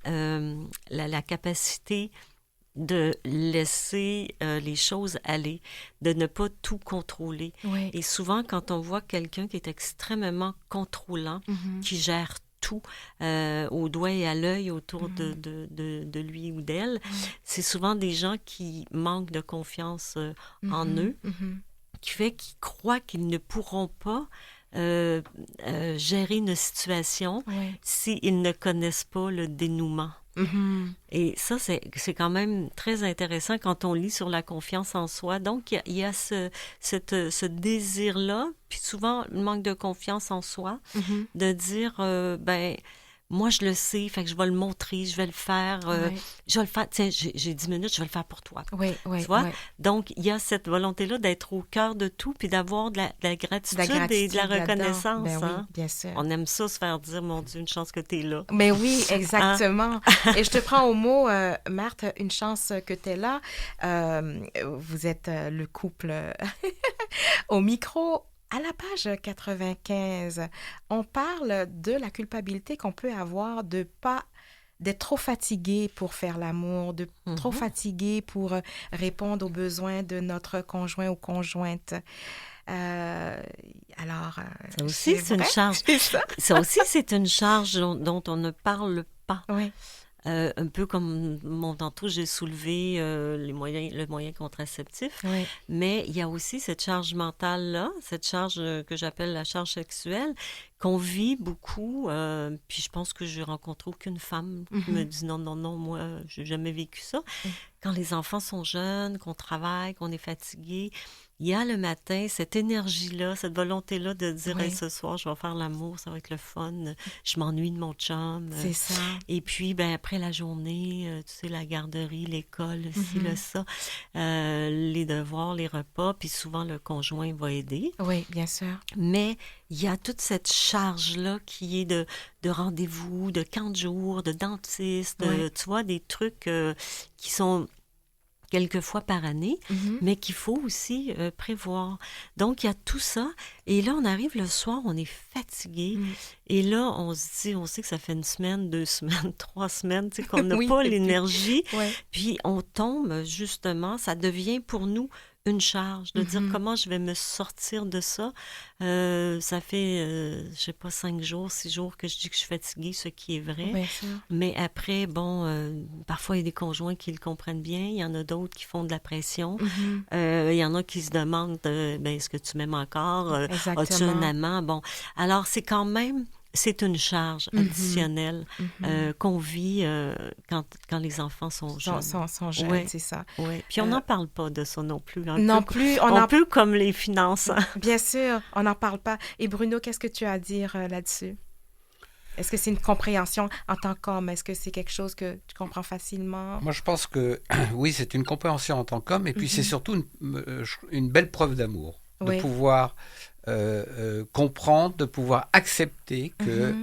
la capacité de laisser les choses aller, de ne pas tout contrôler.
Oui.
Et souvent, quand on voit quelqu'un qui est extrêmement contrôlant, qui gère tout au doigt et à l'œil autour de lui ou d'elle, c'est souvent des gens qui manquent de confiance en eux, qui fait qu'ils croient qu'ils ne pourront pas gérer une situation
Oui.
s'ils ne connaissent pas le dénouement.
Mhm.
Et ça, c'est quand même très intéressant quand on lit sur la confiance en soi. Donc, il y a ce désir-là, puis souvent, le manque de confiance en soi,
Mhm.
de dire, ben, moi, je le sais, fait que je vais le montrer, je vais le faire,
Oui.
je vais le faire, tiens, j'ai 10 minutes, je vais le faire pour toi.
Oui, oui,
Tu vois?
oui.
Donc, il y a cette volonté-là d'être au cœur de tout, puis d'avoir de la gratitude, et de la
gratitude là-dedans.
reconnaissance.
Ben oui,
Hein?
bien sûr.
On aime ça, se faire dire, mon Dieu, une chance que tu es là.
Mais oui, exactement. Et je te prends au mot, Marthe, une chance que tu es là. Vous êtes le couple au micro. À la page 95, on parle de la culpabilité qu'on peut avoir d'être trop fatigué pour faire l'amour, de trop fatigué pour répondre aux besoins de notre conjoint ou conjointe. Alors,
Ça aussi, c'est une
vrai?
charge.
C'est ça?
Ça aussi, c'est une charge dont on ne parle pas.
Oui.
Un peu comme tantôt, j'ai soulevé le moyen contraceptif,
Oui.
mais il y a aussi cette charge mentale-là, cette charge que j'appelle la charge sexuelle, qu'on vit beaucoup. Puis je pense que je rencontre aucune femme qui me dit non, non, non, moi, j'ai jamais vécu ça. Quand les enfants sont jeunes, qu'on travaille, qu'on est fatigué, il y a le matin cette énergie-là, cette volonté-là de dire
Oui.
hey, ce soir, je vais faire l'amour, ça va être le fun, je m'ennuie de mon chum.
C'est ça.
Et puis, ben, après la journée, tu sais, la garderie, l'école, ci, le ça, les devoirs, les repas, puis souvent le conjoint va aider.
Oui, bien sûr.
Mais il y a toute cette charge-là qui est de rendez-vous, de camp de jour, de dentiste,
Ouais.
tu vois, des trucs qui sont quelques fois par année, mais qu'il faut aussi prévoir. Donc, il y a tout ça. Et là, on arrive le soir, on est fatigué. Et là, on se dit, on sait que ça fait une semaine, 2 semaines, 3 semaines, tu sais, qu'on n'a
Oui.
pas l'énergie.
Ouais.
Puis, on tombe, justement, ça devient pour nous une charge de dire comment je vais me sortir de ça. Ça fait, je sais pas, 5 jours, 6 jours que je dis que je suis fatiguée, ce qui est vrai.
Bien sûr.
Mais après, bon, parfois, il y a des conjoints qui le comprennent bien. Il y en a d'autres qui font de la pression. Il y en a qui se demandent, ben, est-ce que tu m'aimes encore? As-tu un
Exactement.
amant? Bon, alors, c'est quand même... C'est une charge additionnelle qu'on vit quand les enfants sont jeunes.
Sont jeunes,
Ouais.
c'est ça.
Ouais. Puis on n'en parle pas de ça non plus.
Non plus,
Un peu comme les finances.
Bien sûr, on n'en parle pas. Et Bruno, qu'est-ce que tu as à dire là-dessus? Est-ce que c'est une compréhension en tant qu'homme? Est-ce que c'est quelque chose que tu comprends facilement?
Moi, je pense que oui, c'est une compréhension en tant qu'homme, et puis c'est surtout une belle preuve d'amour, de
Oui.
pouvoir comprendre, de pouvoir accepter que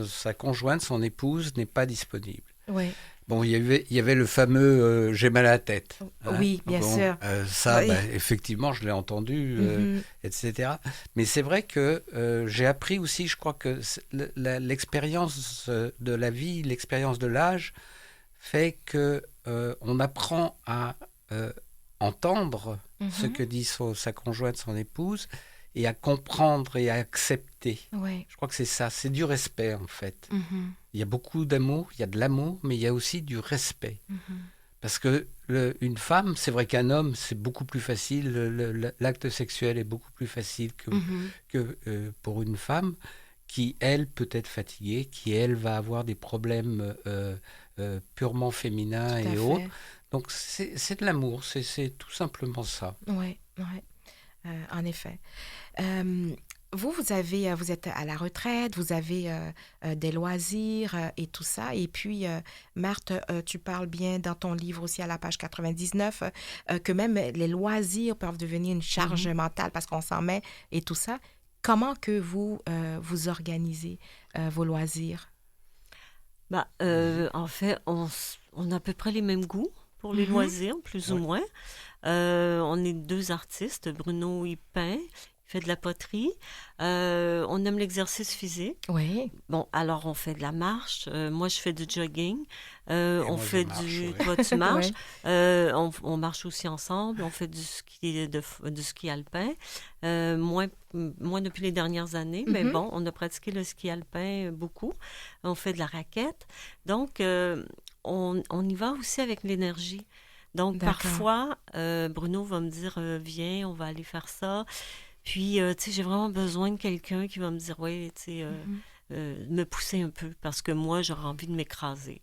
sa conjointe, son épouse, n'est pas disponible.
Oui.
Bon, il y avait le fameux j'ai mal à la tête. Hein.
Oui, bien sûr.
Ça,
Oui.
effectivement, je l'ai entendu, etc. Mais c'est vrai que j'ai appris aussi, je crois que l'expérience de la vie, l'expérience de l'âge fait que on apprend à entendre ce que dit sa conjointe, son épouse, et à comprendre et à accepter.
Oui.
Je crois que c'est ça, c'est du respect en fait. Il y a beaucoup d'amour, il y a de l'amour, mais il y a aussi du respect. Parce que une femme, c'est vrai qu'un homme, c'est beaucoup plus facile, l'acte sexuel est beaucoup plus facile que pour une femme qui, elle, peut être fatiguée, qui, elle, va avoir des problèmes purement féminins et autres. Donc c'est de l'amour, c'est tout simplement ça.
Oui, oui, en effet. vous avez, vous êtes à la retraite, vous avez des loisirs et tout ça. Et puis, Marthe, tu parles bien dans ton livre aussi à la page 99 que même les loisirs peuvent devenir une charge mentale parce qu'on s'en met et tout ça. Comment que vous vous organisez vos loisirs?
En fait, on a à peu près les mêmes goûts pour les loisirs, plus ou moins. On est 2 artistes. Bruno, il peint. Fait de la poterie. On aime l'exercice physique.
Oui.
Bon, alors on fait de la marche. Moi, je fais du jogging.
Moi,
Toi, tu marches.
Ouais.
On marche aussi ensemble. On fait du ski alpin. Moins depuis les dernières années, mais bon, on a pratiqué le ski alpin beaucoup. On fait de la raquette. Donc, on y va aussi avec l'énergie. Donc,
D'accord.
parfois, Bruno va me dire, viens, on va aller faire ça. Puis, tu sais, j'ai vraiment besoin de quelqu'un qui va me dire, oui, tu sais, me pousser un peu parce que moi, j'aurais envie de m'écraser.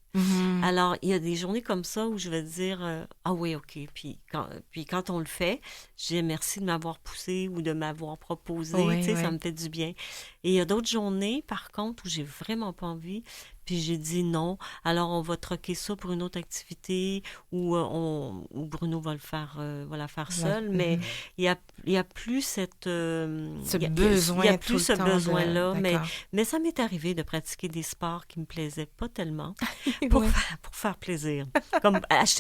Alors, il y a des journées comme ça où je vais dire, ah oui, OK. Puis quand on le fait, je dis merci de m'avoir poussé ou de m'avoir proposé.
Oui,
Tu sais,
oui.
ça me fait du bien. Et il y a d'autres journées, par contre, où j'ai vraiment pas envie. Puis j'ai dit non. Alors, on va troquer ça pour une autre activité ou Bruno va la faire seul. Mais il y a plus cette...
Ce
il y a
besoin tout
plus
le
ce
temps
besoin-là.
D'accord.
Mais ça m'est arrivé de pratiquer des sports qui me plaisaient pas tellement
Oui.
pour faire plaisir. Comme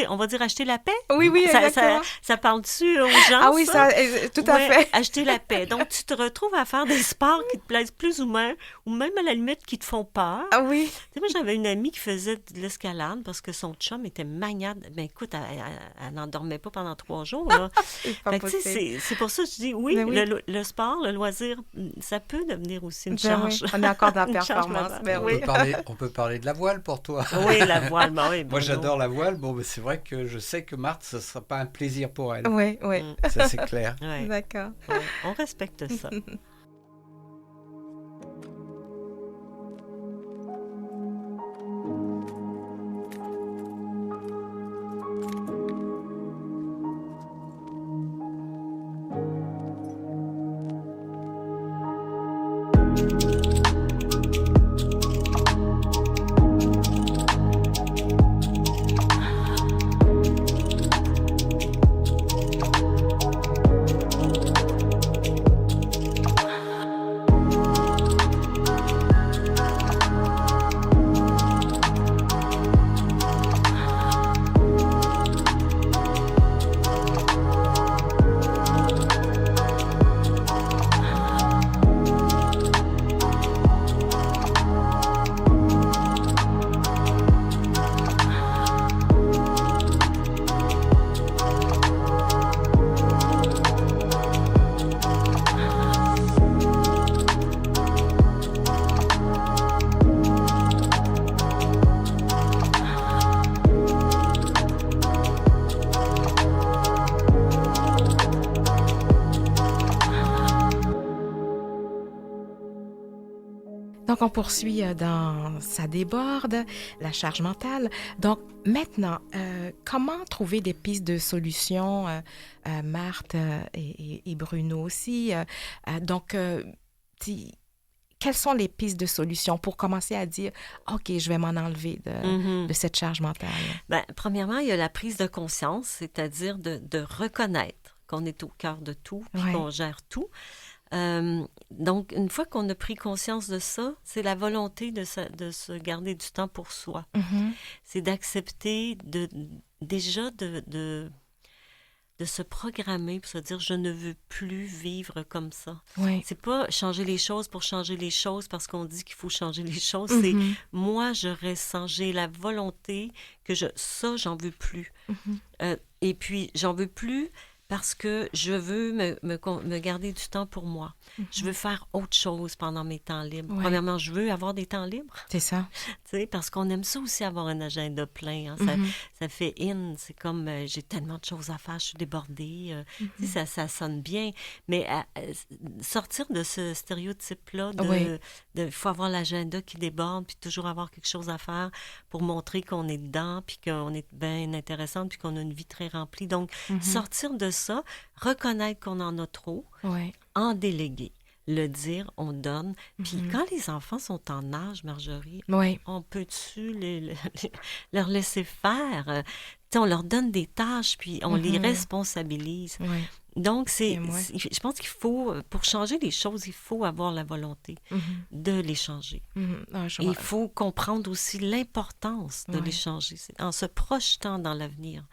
on va dire acheter la paix.
Oui, oui, exactement.
Ça parle-tu aux gens,
Ah oui, ça, tout à
Ouais,
fait.
acheter la paix. Donc, tu te retrouves à faire des sports qui te plaisent plus ou moins, ou même à la limite qui te font peur.
Ah oui.
Tu sais, moi, j'avais une amie qui faisait de l'escalade parce que son chum était maniaque. Ben écoute, elle n'en dormait pas pendant 3 jours. Là.
C'est pas
Fait que, tu
possible.
sais, c'est pour ça que je dis, oui,
Ben oui.
le sport, le loisir, ça peut devenir aussi une
Ben oui,
charge.
on est encore dans la
Une charge
performance.
mentale.
Ben
On
oui.
on peut parler de la voile pour toi.
Oui, la voile, ben oui.
Moi,
Bruno.
j'adore la voile. Bon, mais c'est vrai que je sais que Marthe, ce ne sera pas un plaisir pour elle.
Oui, oui.
Ça, c'est clair.
Ouais,
D'accord.
ouais, on respecte ça.
Donc, on poursuit dans Ça déborde, la charge mentale. Donc, maintenant, comment trouver des pistes de solutions, Marthe et Bruno aussi? Donc, quelles sont les pistes de solutions pour commencer à dire, OK, je vais m'en enlever de cette charge mentale?
Ben, premièrement, il y a la prise de conscience, c'est-à-dire de reconnaître qu'on est au cœur de tout, puis
Ouais.
qu'on gère tout. Donc, une fois qu'on a pris conscience de ça, c'est la volonté de se garder du temps pour soi.
Mhm.
C'est d'accepter déjà de se programmer pour se dire « je ne veux plus vivre comme ça ».
Oui.
C'est pas changer les choses pour changer les choses parce qu'on dit qu'il faut changer les choses.
Mhm.
C'est moi, je ressens, j'ai la volonté que ça, j'en veux plus. Et puis, j'en veux plus parce que je veux me garder du temps pour moi. Je veux faire autre chose pendant mes temps libres.
Ouais.
Premièrement, je veux avoir des temps libres,
C'est ça.
tu sais, parce qu'on aime ça aussi avoir un agenda plein. Hein. Ça fait c'est comme j'ai tellement de choses à faire, je suis débordée. Tu sais, ça sonne bien. Mais sortir de ce stéréotype-là de faut avoir l'agenda qui déborde, puis toujours avoir quelque chose à faire pour montrer qu'on est dedans, puis qu'on est bien intéressante, puis qu'on a une vie très remplie. Donc, sortir de ça, reconnaître qu'on en a trop,
Oui.
en déléguer. le dire, on donne. Puis quand les enfants sont en âge, Marjorie,
Oui.
on peut-tu leur laisser faire? Tu sais, on leur donne des tâches, puis on les responsabilise.
Oui.
Donc,
Et moi?
je pense qu'il faut, pour changer les choses, il faut avoir la volonté de les changer.
Ah, je
Et il
vois.
faut comprendre aussi l'importance de les changer. C'est en se projetant dans l'avenir,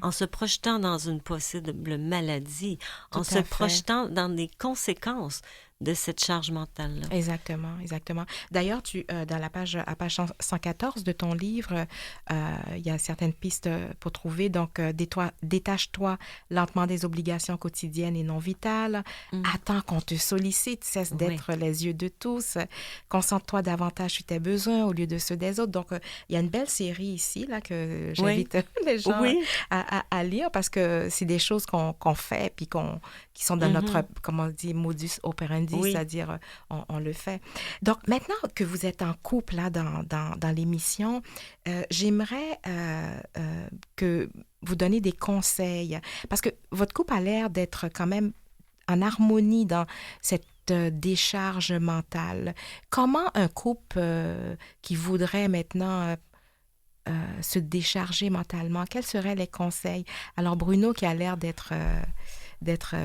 en se projetant dans une possible maladie, en
Tout
se
à fait.
projetant dans les conséquences de cette charge mentale-là.
Exactement, exactement. D'ailleurs, dans à page 114 de ton livre, il y a certaines pistes pour trouver. Donc, détache-toi lentement des obligations quotidiennes et non vitales. Attends qu'on te sollicite. Cesse d'être les yeux de tous. Concentre-toi davantage sur tes besoins au lieu de ceux des autres. Donc, il y a une belle série ici là, que j'invite les gens à lire parce que c'est des choses qu'on fait puis qui sont dans notre, comment on dit, modus operandi, c'est-à-dire on le fait. Donc, maintenant que vous êtes en couple là, dans l'émission, j'aimerais que vous donniez des conseils parce que votre couple a l'air d'être quand même en harmonie dans cette décharge mentale. Comment un couple qui voudrait maintenant se décharger mentalement, quels seraient les conseils? Alors, Bruno, qui a l'air d'être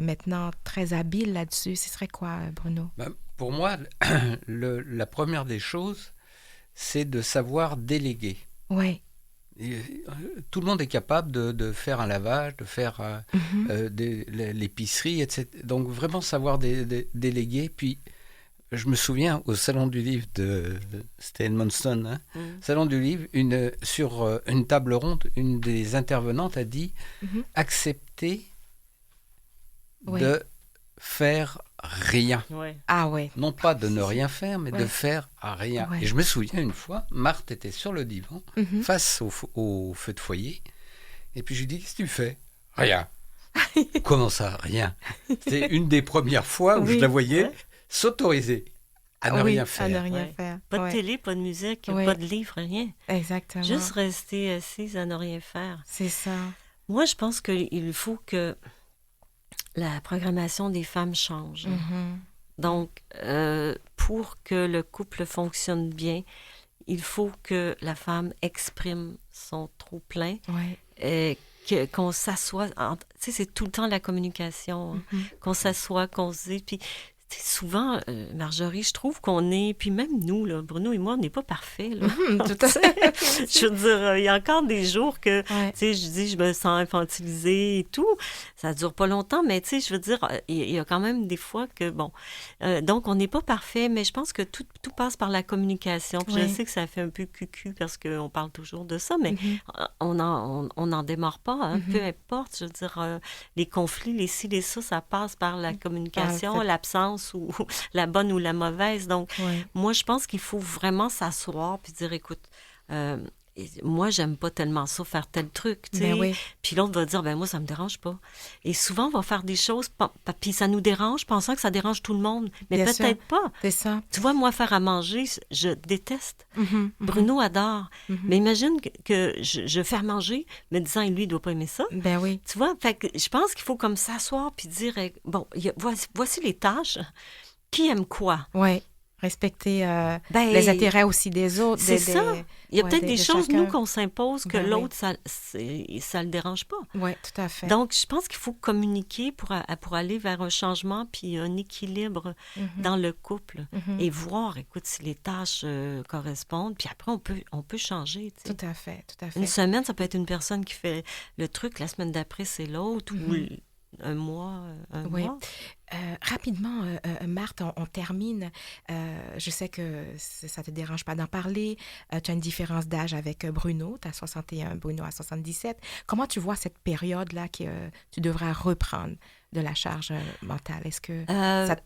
maintenant très habile là-dessus, ce serait quoi, Bruno?
Pour moi, la première des choses, c'est de savoir déléguer.
Oui.
Tout le monde est capable de faire un lavage, de faire l'épicerie, etc. Donc vraiment savoir déléguer. Puis je me souviens au Salon du Livre c'était Edmundston, Salon du Livre, sur une table ronde, une des intervenantes a dit accepter de faire rien.
Ouais.
Ah oui.
Non pas de ne rien faire, mais de faire rien.
Ouais.
Et je me souviens une fois, Marthe était sur le divan, face au feu de foyer, et puis je lui dis, qu'est-ce que tu fais? Rien. Comment ça, rien? C'était une des premières fois où je la voyais s'autoriser à ne rien faire.
À ne rien faire.
Pas de télé, pas de musique, pas de livre, rien.
Exactement.
Juste rester assise à ne rien faire.
C'est ça.
Moi, je pense qu'il faut que la programmation des femmes change. Donc, pour que le couple fonctionne bien, il faut que la femme exprime son trop-plein, qu'on s'assoie. Tu sais, c'est tout le temps la communication, qu'on s'assoit, qu'on se dit. Puis, souvent, Marjorie, je trouve qu'on est, puis même nous, là, Bruno et moi, on n'est pas parfaits. Là.
Tout à fait.
Je veux dire, il y a encore des jours que, tu sais, je dis, je me sens infantilisée et tout. Ça dure pas longtemps, mais tu sais, je veux dire, il y a quand même des fois que, bon, donc on n'est pas parfait, mais je pense que tout passe par la communication. Puis je sais que ça fait un peu cucu parce qu'on parle toujours de ça, mais on n'en démarre pas, hein, peu importe. Je veux dire, les conflits, les ci, les ça passe par la communication, l'absence ou la bonne ou la mauvaise. Donc, moi, je pense qu'il faut vraiment s'asseoir puis dire, écoute, moi, j'aime pas tellement ça, faire tel truc, tu sais. Puis l'autre va dire, moi, ça me dérange pas. Et souvent, on va faire des choses, puis ça nous dérange, pensant que ça dérange tout le monde. Mais
Bien
peut-être
sûr.
pas.
C'est ça.
Tu vois, moi, faire à manger, je déteste. Bruno adore. Mais imagine que je fais à manger, me disant, lui, il doit pas aimer ça.
Ben oui.
Tu vois, fait que je pense qu'il faut comme s'asseoir puis dire, bon, voici les tâches. Qui aime quoi?
Oui. Respecter les intérêts aussi des autres.
C'est ça. Il y a peut-être des choses,
chacun.
nous, qu'on s'impose que l'autre, ça le dérange pas.
Oui, tout à fait.
Donc, je pense qu'il faut communiquer pour aller vers un changement puis un équilibre dans le couple et voir, écoute, si les tâches correspondent. Puis après, on peut changer. Tu sais.
Tout à fait, tout à fait.
Une semaine, ça peut être une personne qui fait le truc. La semaine d'après, c'est l'autre. Ou un mois.
Rapidement, Marthe, on termine. Je sais que ça ne te dérange pas d'en parler. Tu as une différence d'âge avec Bruno. Tu as 61, Bruno a 77. Comment tu vois cette période-là que tu devras reprendre de la charge mentale? Est-ce que ça...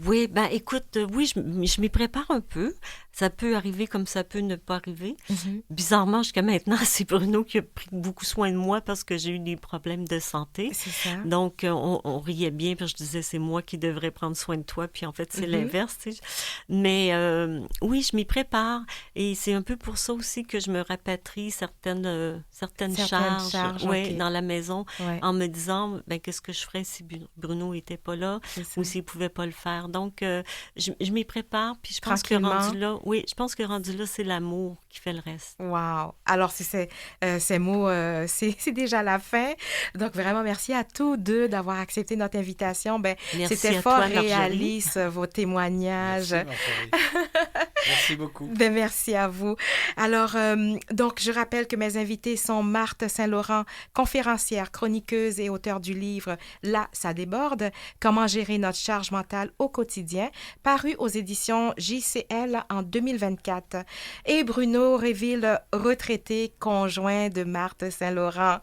Oui, écoute, oui, je m'y prépare un peu. Ça peut arriver comme ça peut ne pas arriver. Bizarrement, jusqu'à maintenant, c'est Bruno qui a pris beaucoup soin de moi parce que j'ai eu des problèmes de santé.
C'est ça.
Donc, on riait bien, puis je disais, c'est moi qui devrais prendre soin de toi, puis en fait, c'est l'inverse. Tu sais. Mais oui, je m'y prépare, et c'est un peu pour ça aussi que je me rapatrie certaines charges dans la maison, en me disant, qu'est-ce que je ferais si Bruno n'était pas là, ou s'il ne pouvait pas le faire. faire. Donc, je m'y prépare, puis je pense que
Tranquillement.
rendu là, oui, je pense que rendu là, c'est l'amour qui fait le reste.
Wow. Alors, ces mots, c'est déjà la fin. Donc, vraiment, merci à tous deux d'avoir accepté notre invitation. Ben,
Merci
c'était
à
fort
toi, Marjorie.
réaliste, vos témoignages.
Merci, Marjorie. Merci beaucoup.
Ben, merci à vous. Alors, donc, je rappelle que mes invités sont Marthe Saint-Laurent, conférencière, chroniqueuse et auteure du livre Là, ça déborde, comment gérer notre charge mentale au quotidien, paru aux éditions JCL en 2024. Et Bruno Réville, retraité, conjoint de Marthe Saint-Laurent.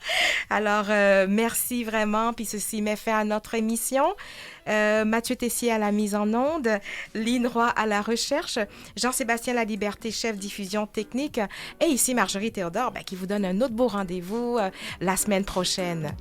Alors, merci vraiment, puis ceci met fin à notre émission. Mathieu Tessier à la mise en onde, Lynn Roy à la recherche, Jean-Sébastien Laliberté, chef diffusion technique, et ici Marjorie Théodore qui vous donne un autre beau rendez-vous la semaine prochaine.